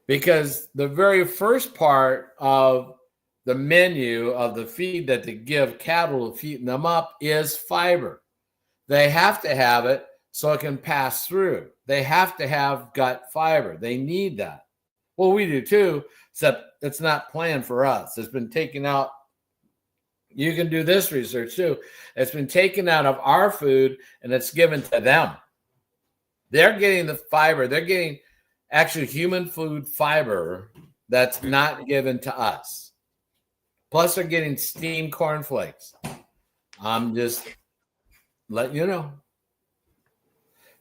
Because the very first part of the menu of the feed that they give cattle to feed them up is fiber. They have to have it so it can pass through. They have to have gut fiber. They need that. Well, we do too, except it's not planned for us. It's been taken out. You can do this research too. It's been taken out of our food and it's given to them. They're getting the fiber. They're getting actually human food fiber that's not given to us. Plus, they're getting steamed cornflakes. I'm just letting you know.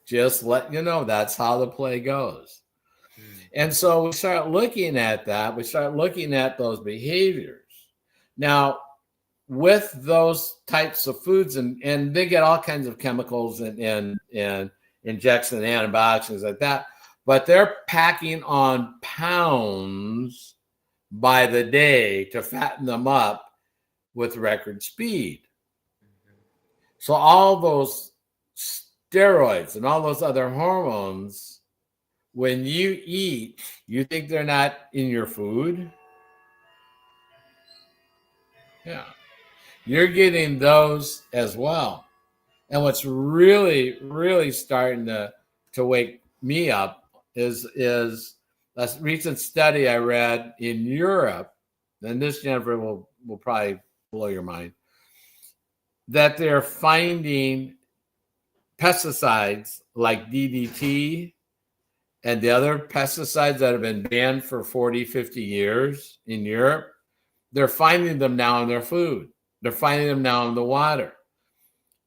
Just letting you know that's how the play goes. And so we start looking at that. We start looking at those behaviors. Now, with those types of foods, and they get all kinds of chemicals and injections and antibiotics, things like that, but they're packing on pounds by the day to fatten them up with record speed. So all those steroids and all those other hormones, when you eat, you think they're not in your food? Yeah. You're getting those as well. And what's really, really starting to wake me up is a recent study I read in Europe, and this, Jennifer, will probably blow your mind, that they're finding pesticides like DDT and the other pesticides that have been banned for 40, 50 years in Europe. They're finding them now in their food. They're finding them now in the water.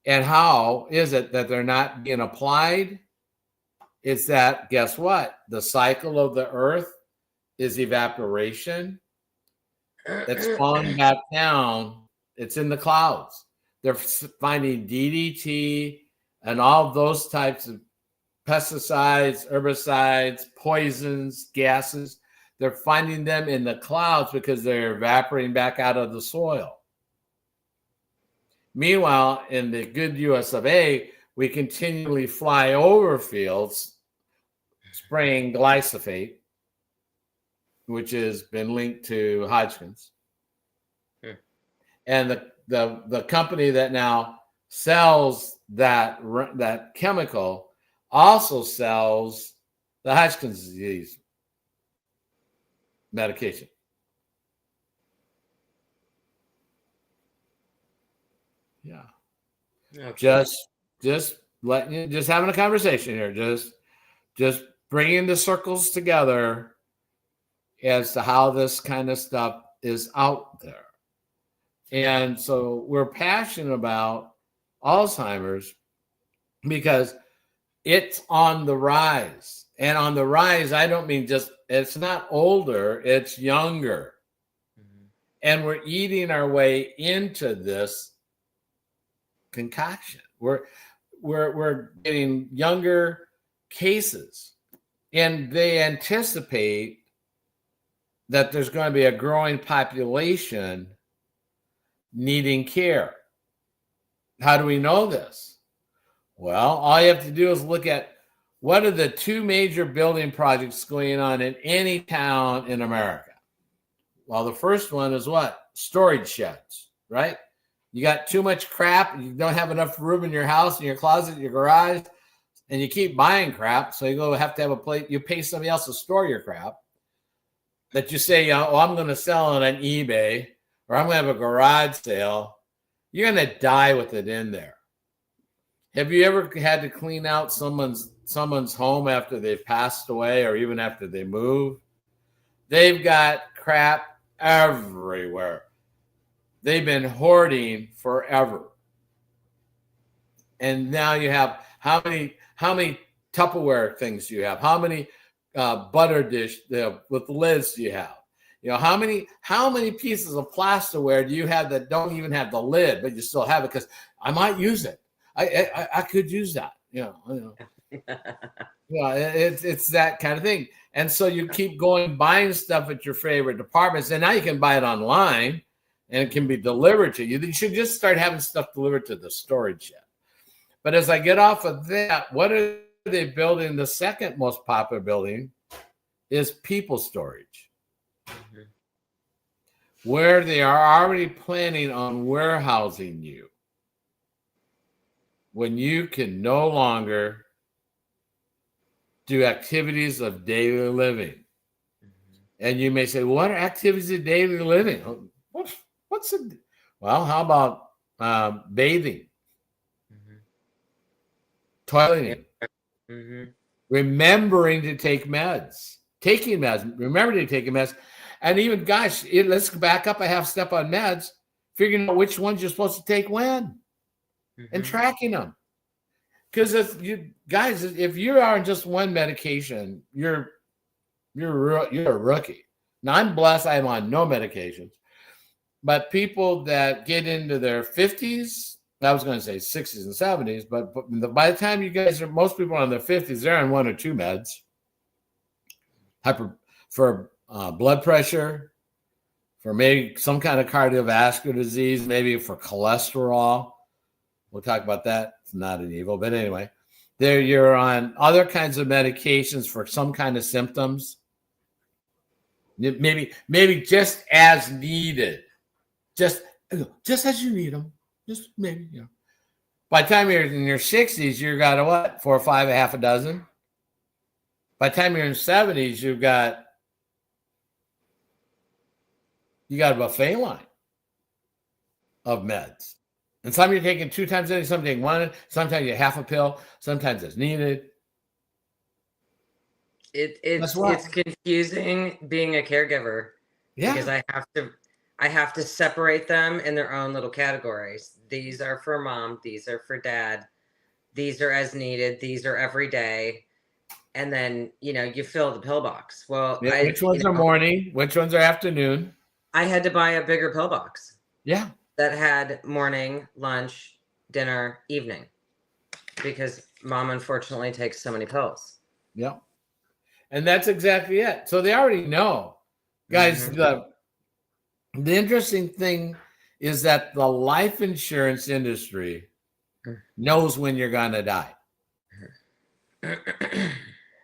And how is it that they're not being applied? It's that, guess what? The cycle of the earth is evaporation. It's falling back down. It's in the clouds. They're finding DDT and all those types of pesticides, herbicides, poisons, gases. They're finding them in the clouds because they're evaporating back out of the soil. Meanwhile, in the good US of A, we continually fly over fields spraying glyphosate, which has been linked to Hodgkin's. And the company that now sells that chemical also sells the Hodgkin's disease medication. Yeah. Okay. Just letting you, just having a conversation here, just bringing the circles together as to how this kind of stuff is out there. And so we're passionate about Alzheimer's because it's on the rise. And on the rise, I don't mean just, it's not older, it's younger. Mm-hmm. And we're eating our way into this concoction. We're getting younger cases, and they anticipate that there's going to be a growing population needing care. How do we know this? Well, all you have to do is look at what are the two major building projects going on in any town in America. Well, the first one is what? Storage sheds, right? You got too much crap, you don't have enough room in your house, in your closet, your garage, and you keep buying crap, so you have to have a place, you pay somebody else to store your crap, that you say, oh, I'm going to sell it on eBay, or I'm going to have a garage sale. You're going to die with it in there. Have you ever had to clean out someone's home after they've passed away or even after they move? They've got crap everywhere. They've been hoarding forever. And now you have how many Tupperware things do you have? How many butter dish with lids do you have? How many pieces of plasticware do you have that don't even have the lid, but you still have it because I might use it. I could use that. Yeah, it's that kind of thing. And so you keep going buying stuff at your favorite departments, and now you can buy it online. And it can be delivered to you. You should just start having stuff delivered to the storage shed. But as I get off of that, what are they building? The second most popular building is people storage, where they are already planning on warehousing you. when you can no longer do activities of daily living. And you may say, what are activities of daily living? What's it? Well, how about bathing, toileting, remembering to take meds, remembering to take meds, and even, gosh, let's back up a half step on meds, figuring out which ones you're supposed to take when, and tracking them. Because if you are on just one medication, you're a rookie. Now, I'm blessed; I'm on no medications. But people that get into their 50s, I was going to say 60s and 70s, but by the time most people are in their 50s, they're on one or two meds. For blood pressure, for maybe some kind of cardiovascular disease, maybe for cholesterol. We'll talk about that. It's not an evil, but anyway, you're on other kinds of medications for some kind of symptoms. Maybe just as needed. Just as you need them, just maybe, By the time you're in your 60s, you got a what? 4 or 5, a half a dozen. By the time you're in 70s, you got a buffet line of meds. And some you're taking 2 times a day, some taking one, sometimes you half a pill, sometimes it's needed. It's confusing being a caregiver. Yeah. Because I have to separate them in their own little categories. These are for mom. These are for dad. These are as needed. These are every day. And then, you fill the pill box. Well, which ones are morning? Which ones are afternoon? I had to buy a bigger pill box. Yeah. That had morning, lunch, dinner, evening. Because mom, unfortunately, takes so many pills. Yeah. And that's exactly it. So they already know. Guys, the interesting thing is that the life insurance industry knows when you're going to die.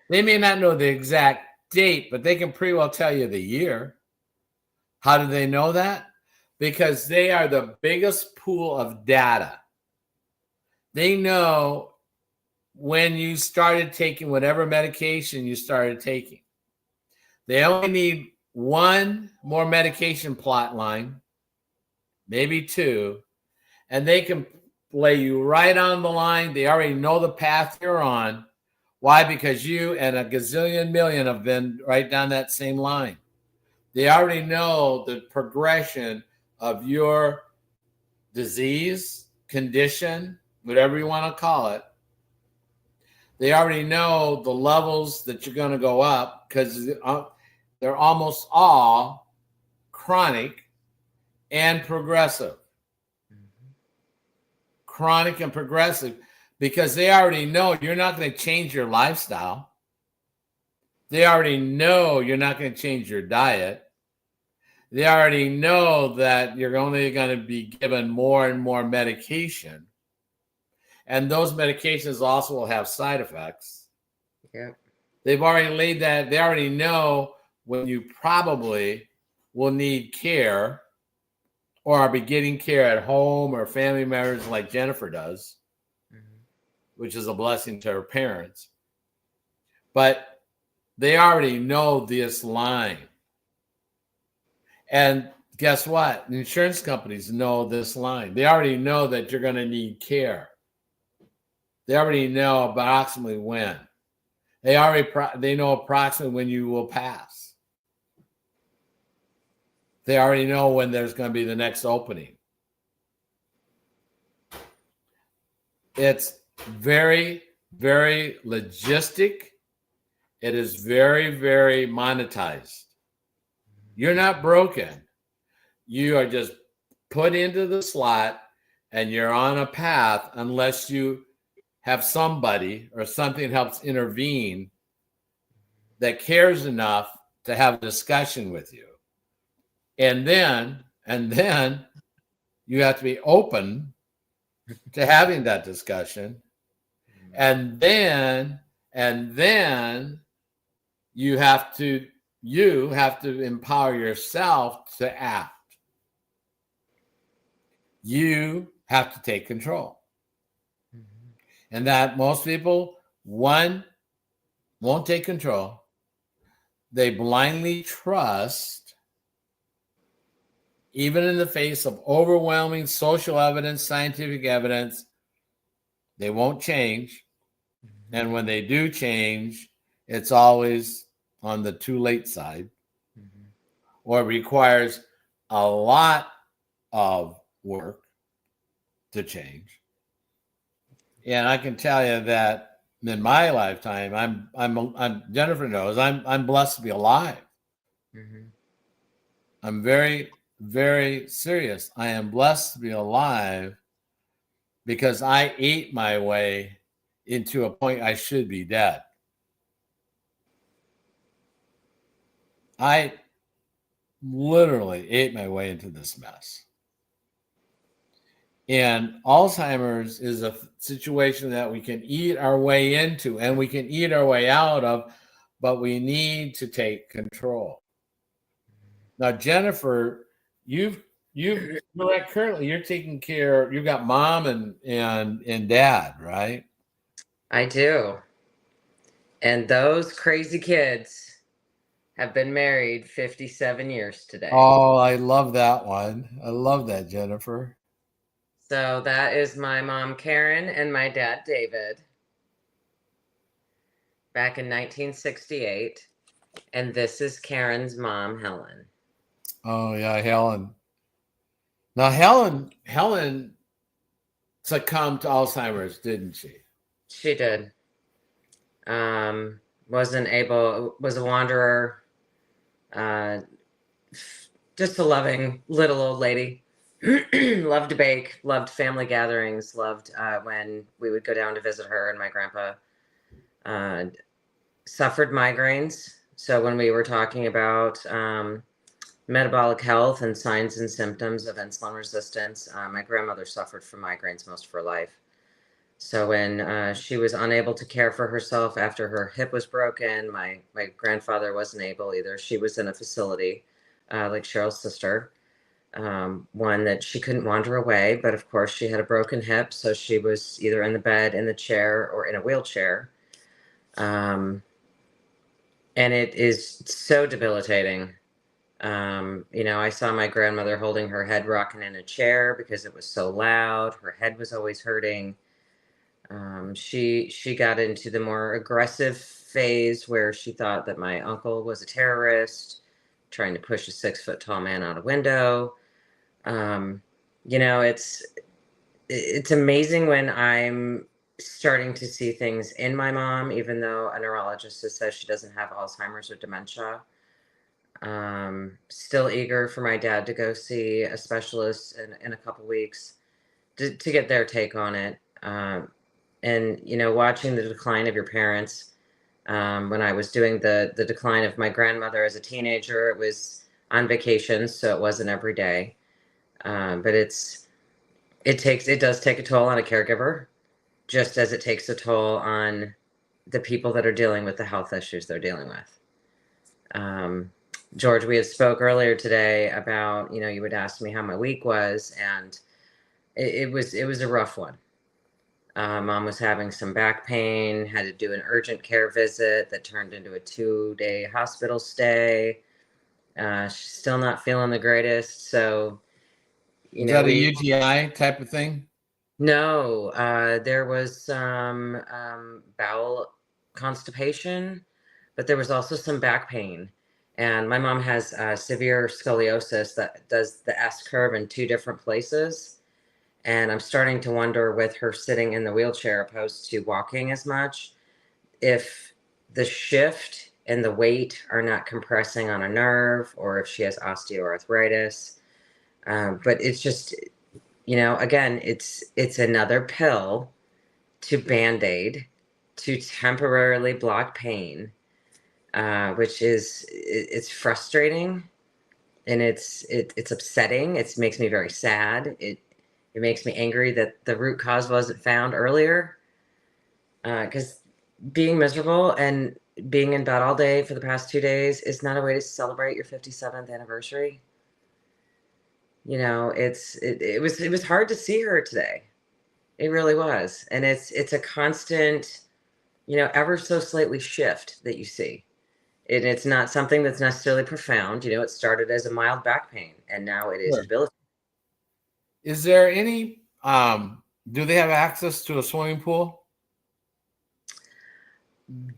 They may not know the exact date, but they can pretty well tell you the year. How do they know that? Because they are the biggest pool of data. They know when you started taking whatever medication you started taking. They only need one more medication plot line, maybe 2, and they can lay you right on the line. They already know the path you're on. Why? Because you and a gazillion million have been right down that same line. They already know the progression of your disease, condition, whatever you want to call it. They already know the levels that you're going to go up because they're almost all chronic and progressive. Chronic and progressive because they already know you're not going to change your lifestyle. They already know you're not going to change your diet. They already know that you're only going to be given more and more medication. And those medications also will have side effects. Yeah. They've already laid that. They already know when you probably will need care or are getting care at home or family members like Jennifer does, which is a blessing to her parents. But they already know this line. And guess what? The insurance companies know this line. They already know that you're going to need care. They already know approximately when. They know approximately when you will pass. They already know when there's going to be the next opening. It's very, very logistic. It is very, very monetized. You're not broken. You are just put into the slot and you're on a path unless you have somebody or something helps intervene that cares enough to have a discussion with you. And then you have to be open to having that discussion. And then you have to empower yourself to act. You have to take control. And that most people, one, won't take control. They blindly trust, even in the face of overwhelming social evidence, scientific evidence, they won't change. And when they do change, it's always on the too late side, or it requires a lot of work to change. And I can tell you that in my lifetime, I'm Jennifer knows I'm blessed to be alive. I'm very, very serious. I am blessed to be alive because I ate my way into a point I should be dead. I literally ate my way into this mess. And Alzheimer's is a situation that we can eat our way into and we can eat our way out of, but we need to take control. Now, Jennifer, currently you're taking care, you've got mom and dad, right? I do. And those crazy kids have been married 57 years today. Oh, I love that one. I love that, Jennifer. So that is my mom, Karen, and my dad, David, back in 1968. And this is Karen's mom, Helen. Oh, yeah, Helen. Now, Helen succumbed to Alzheimer's, didn't she? She did. Was a wanderer, just a loving little old lady. Loved to bake, loved family gatherings, loved when we would go down to visit her, and my grandpa suffered migraines. So when we were talking about metabolic health and signs and symptoms of insulin resistance, my grandmother suffered from migraines most of her life. So when she was unable to care for herself after her hip was broken, my grandfather wasn't able either. She was in a facility like Cheryl's sister, one that she couldn't wander away. But of course, she had a broken hip, so she was either in the bed, in the chair, or in a wheelchair. And it is so debilitating. I saw my grandmother holding her head rocking in a chair because it was so loud. Her head was always hurting. She got into the more aggressive phase where she thought that my uncle was a terrorist, trying to push a 6-foot tall man out a window. It's amazing when I'm starting to see things in my mom, even though a neurologist says she doesn't have Alzheimer's or dementia. Still eager for my dad to go see a specialist in a couple weeks to get their take on it. And watching the decline of your parents, when I was doing the decline of my grandmother as a teenager, it was on vacation, so it wasn't every day. But it does take a toll on a caregiver, just as it takes a toll on the people that are dealing with the health issues they're dealing with. George, we had spoke earlier today about, you would ask me how my week was, and it was a rough one. Mom was having some back pain, had to do an urgent care visit that turned into a 2-day hospital stay. She's still not feeling the greatest. So, Is that a UTI type of thing? No, there was some bowel constipation, but there was also some back pain. And my mom has severe scoliosis that does the S curve in 2 different places. And I'm starting to wonder, with her sitting in the wheelchair opposed to walking as much, if the shift and the weight are not compressing on a nerve, or if she has osteoarthritis. But it's just, again, it's another pill to Band-Aid to temporarily block pain, which it's frustrating, and it's upsetting. It makes me very sad. It makes me angry that the root cause wasn't found earlier, because being miserable and being in bed all day for the past 2 days is not a way to celebrate your 57th anniversary. It was hard to see her today. It really was. And it's a constant, ever so slightly shift that you see. And it's not something that's necessarily profound. It started as a mild back pain, and now it is Sure. debilitating. Is there any, do they have access to a swimming pool?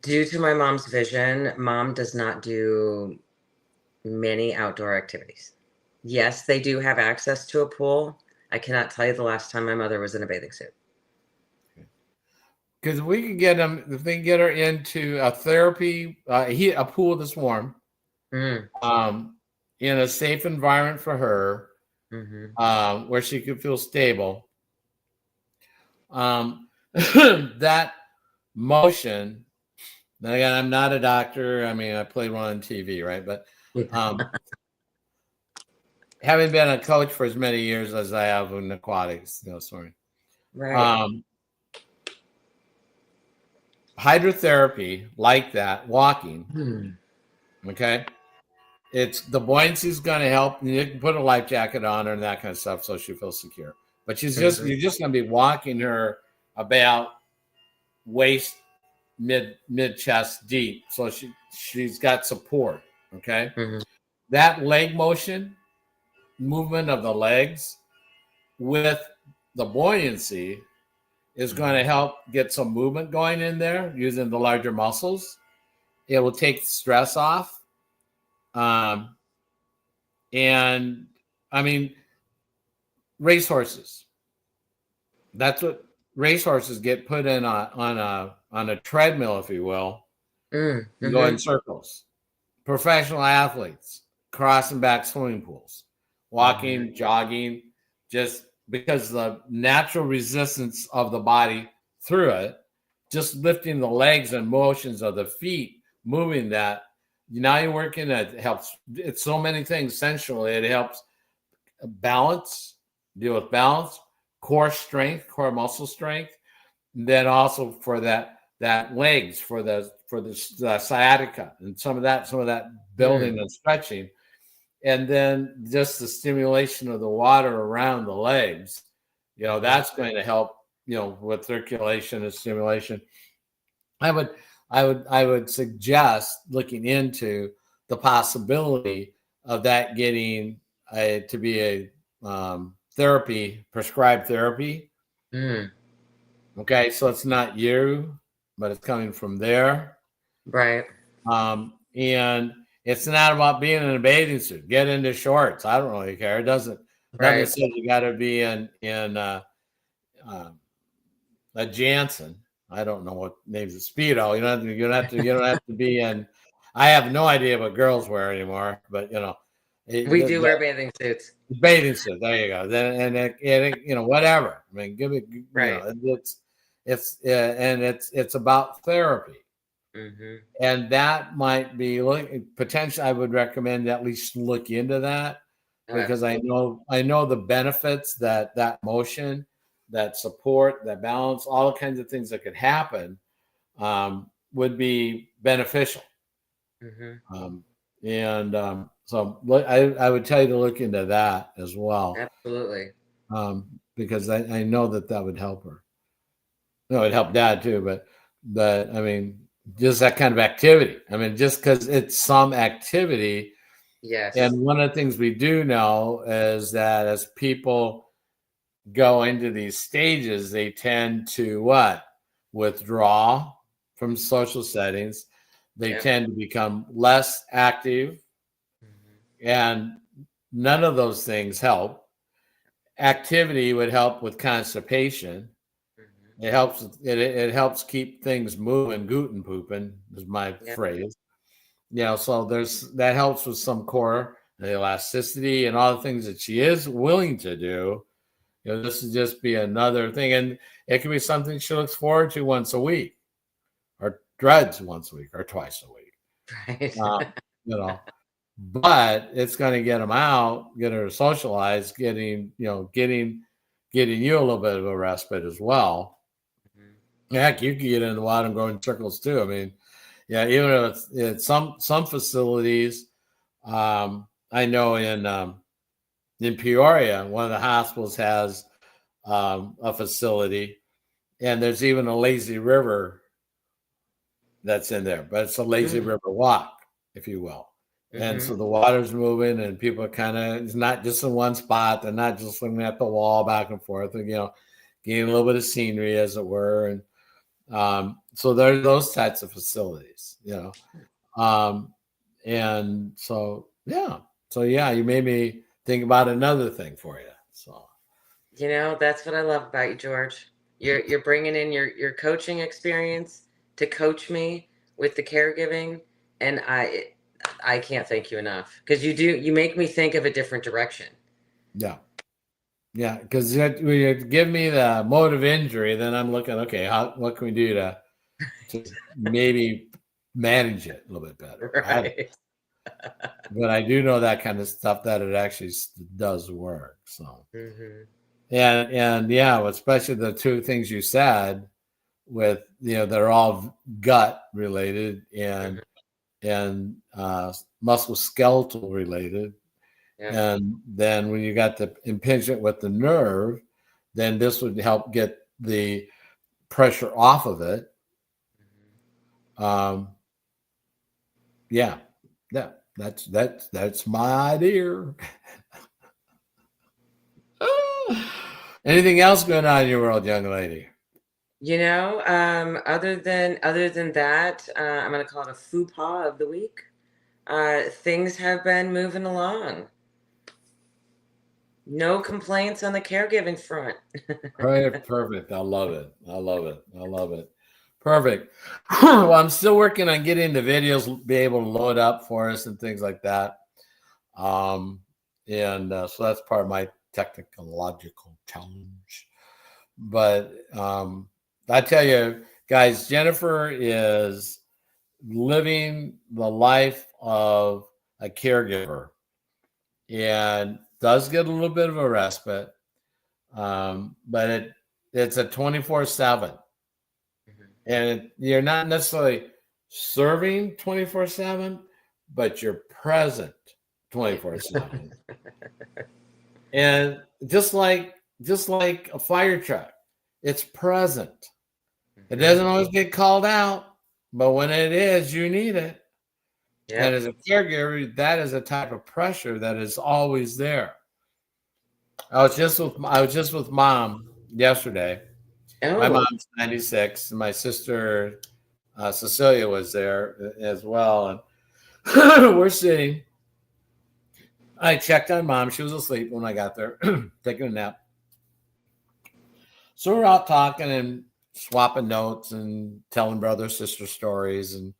Due to my mom's vision, mom does not do many outdoor activities. Yes, they do have access to a pool. I cannot tell you the last time my mother was in a bathing suit. Because we could get them, if they can get her into a therapy, a pool that's warm, Mm, in a safe environment for her, hmm where she could feel stable. That motion. Then again, I'm not a doctor. I mean, I played one on TV, right? But having been a coach for as many years as I have in aquatics, Right. Hydrotherapy like that, walking, Hmm. okay? It's the buoyancy is going to help. You can put a life jacket on her and that kind of stuff so she feels secure. But you're just going to be walking her about waist, mid chest deep, so she's got support. Okay, that leg motion, movement of the legs with the buoyancy is going to help get some movement going in there using the larger muscles. It will take stress off. And I mean, racehorses. That's what racehorses get put in on a treadmill, if you will, and go in circles. Professional athletes crossing back swimming pools, walking, jogging, just because the natural resistance of the body through it, just lifting the legs and motions of the feet, moving that. Now you're working, it helps. It's so many things. Essentially, it helps balance, deal with balance, core strength, core muscle strength. And then also for that legs, for the sciatica and some of that building and stretching. And then just the stimulation of the water around the legs, that's going to help, with circulation and stimulation. I would suggest looking into the possibility of that getting to be a prescribed therapy. Okay, so it's not you, but it's coming from there. Right. And it's not about being in a bathing suit. Get into shorts. I don't really care. It doesn't. Nothing says you got to be in a Jansen. I don't know what name's a Speedo. You don't have to be in. I have no idea what girls wear anymore, but we do wear bathing suits. Bathing suit. There you go. Then and whatever. I mean, give it. Right. It's about therapy. And that might be potentially. I would recommend at least look into that because I know the benefits that motion, that support, that balance, all the kinds of things that could happen would be beneficial. So I would tell you to look into that as well. Absolutely. Because I know that would help her. No, it'd help Dad too, but I mean, just that kind of activity. I mean, just because it's some activity. Yes. And one of the things we do know is that as people go into these stages, they tend to withdraw from social settings. They tend to become less active, and none of those things help. Activity would help with constipation. It helps. It helps keep things moving. Gluten pooping is my phrase. So that helps with some core, the elasticity, and all the things that she is willing to do. This would just be another thing, and it could be something she looks forward to once a week, or dreads once a week, or twice a week. Right. But it's going to get them out, get her to socialize, getting you a little bit of a respite as well. Heck, you can get in the water and go in circles too. I mean, even if it's some facilities, I know in Peoria, one of the hospitals has a facility, and there's even a lazy river that's in there, but it's a lazy river walk, if you will. And so the water's moving, and people are kind of, it's not just in one spot. They're not just looking at the wall back and forth, and, getting a little bit of scenery, as it were. And so there are those types of facilities, and so, yeah. So, yeah, you made me think about another thing for you. So, that's what I love about you, George. You're bringing in your coaching experience to coach me with the caregiving, and I can't thank you enough, because you make me think of a different direction. Yeah. Yeah, because when you give me the mode of injury, then I'm looking, okay, what can we do to maybe manage it a little bit better? Right. But I do know that kind of stuff, that it actually does work. So, and yeah, especially the two things you said with, they're all gut related and musculoskeletal related. Yeah. And then when you got the impingement with the nerve, then this would help get the pressure off of it. Yeah, that's my idea. Anything else going on in your world, young lady? Other than that, I'm going to call it a faux pas of the week. Things have been moving along. No complaints on the caregiving front. Right, perfect. I love it. Perfect. Well, I'm still working on getting the videos be able to load up for us and things like that. So that's part of my technological challenge. But I tell you, guys, Jennifer is living the life of a caregiver and does get a little bit of a respite, but it's a 24/7, and you're not necessarily serving 24/7, but you're present 24/7. And just like a fire truck, it's present. It doesn't always get called out, but when it is, you need it. Yep. And as a caregiver, that is a type of pressure that is always there. I was just with Mom yesterday. Oh. My mom's 96, and my sister Cecilia was there as well, and we're sitting. I checked on Mom; she was asleep when I got there, taking a nap. So we're out talking and swapping notes and telling brother sister stories and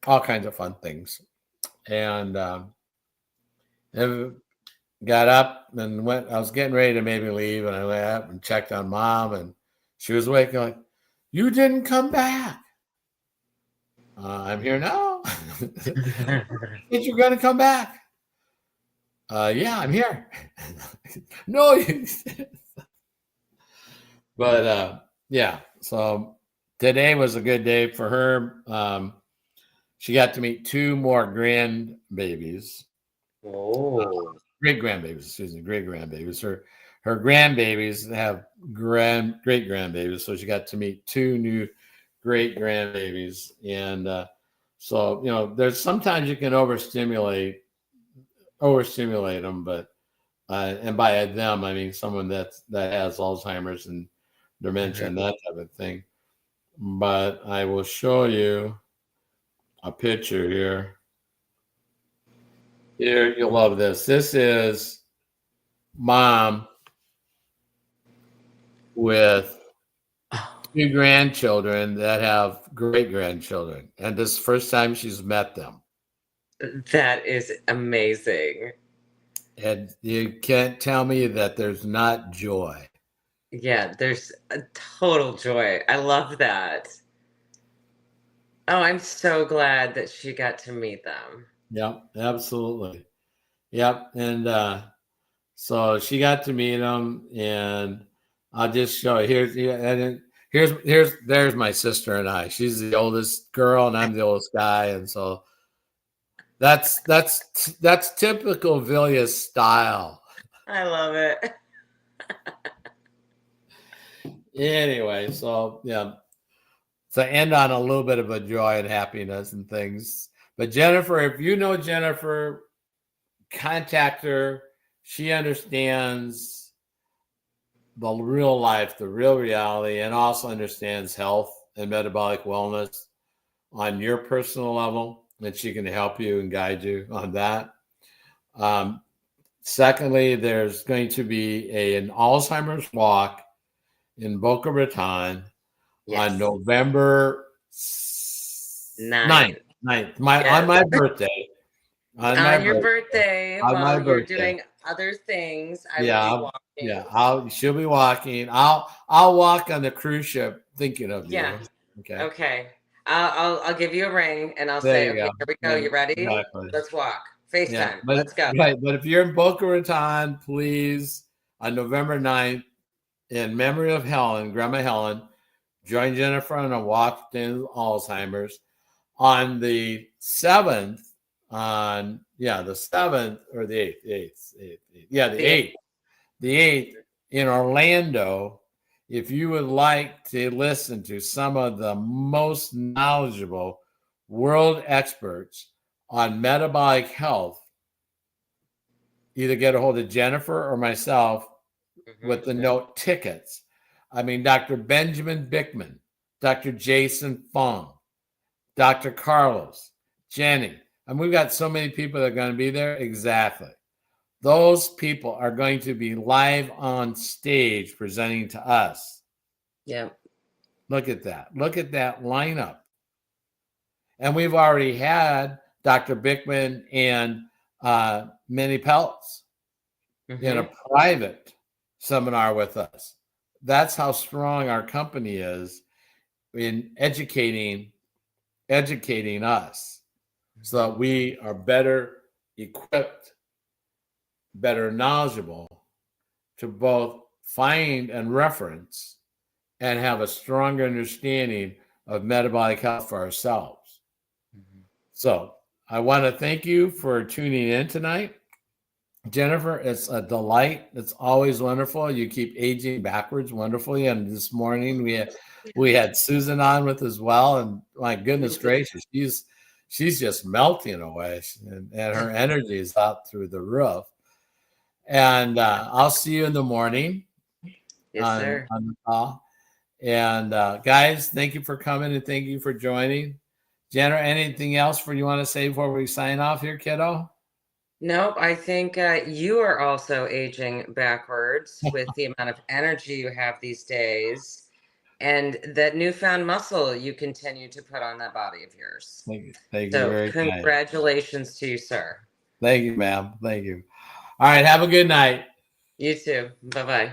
all kinds of fun things. And got up and went. I was getting ready to maybe leave, and I went up and checked on Mom, and she was awake. Like, you didn't come back. I'm here now. Think you're going to come back? Yeah, I'm here. No, you. But yeah. So today was a good day for her. She got to meet two more grandbabies. Oh. Great grandbabies. Her grandbabies have great grandbabies, so she got to meet two new great grandbabies. And so there's sometimes you can overstimulate them, but and by them I mean someone that has Alzheimer's and dementia and that type of thing. But I will show you a picture here. Here, you'll love this. This is Mom with two grandchildren that have great grandchildren, and this is the first time she's met them. That is amazing. And you can't tell me that there's not joy. Yeah, there's a total joy. I love that. Oh, I'm so glad that she got to meet them. Yep, absolutely. Yep, and so she got to meet them, and I'll just show you. There's my sister and I. She's the oldest girl, and I'm the oldest guy, and so that's typical Villiers style. I love it. Anyway, so yeah. So end on a little bit of a joy and happiness and things. But Jennifer, if you know Jennifer, contact her. She understands the real life, the real reality, and also understands health and metabolic wellness on your personal level, and she can help you and guide you on that. Secondly, there's going to be an Alzheimer's walk in Boca Raton on November 9th. On my birthday. On your birthday, while you're doing other things, I will be walking. Yeah, she'll be walking. I'll walk on the cruise ship thinking of you. Yeah. Okay. Okay. I'll give you a ring and I'll There say, you okay, go. here we go. You ready? Exactly. Let's walk. FaceTime. Yeah, Let's go. Right. But if you're in Boca Raton, please, on November 9th, in memory of Helen, Grandma Helen, join Jennifer on a walk to Alzheimer's. On the 7th, the 7th or the 8th. Yeah, the 8th. The 8th in Orlando, if you would like to listen to some of the most knowledgeable world experts on metabolic health, either get a hold of Jennifer or myself with the note tickets. I mean, Dr. Benjamin Bickman, Dr. Jason Fung, Dr. Carlos, Jenny. And we've got so many people that are going to be there. Exactly. Those people are going to be live on stage presenting to us. Yeah. Look at that. Look at that lineup. And we've already had Dr. Bickman and Minnie Peltz in a private seminar with us. That's how strong our company is in educating us so that we are better equipped, better knowledgeable to both find and reference and have a stronger understanding of metabolic health for ourselves. So I want to thank you for tuning in tonight. Jennifer, it's a delight. It's always wonderful. You keep aging backwards wonderfully. And this morning we had Susan on with as well. And my goodness gracious, she's just melting away, and her energy is out through the roof. And I'll see you in the morning. Yes, sir. On the call. And guys, thank you for coming and thank you for joining. Jennifer, anything else you want to say before we sign off here, kiddo? Nope. I think you are also aging backwards with the amount of energy you have these days and that newfound muscle you continue to put on that body of yours. Thank you. Thank you. Very Congratulations to you, sir. Thank you, ma'am. Thank you. All right. Have a good night. You too. Bye-bye.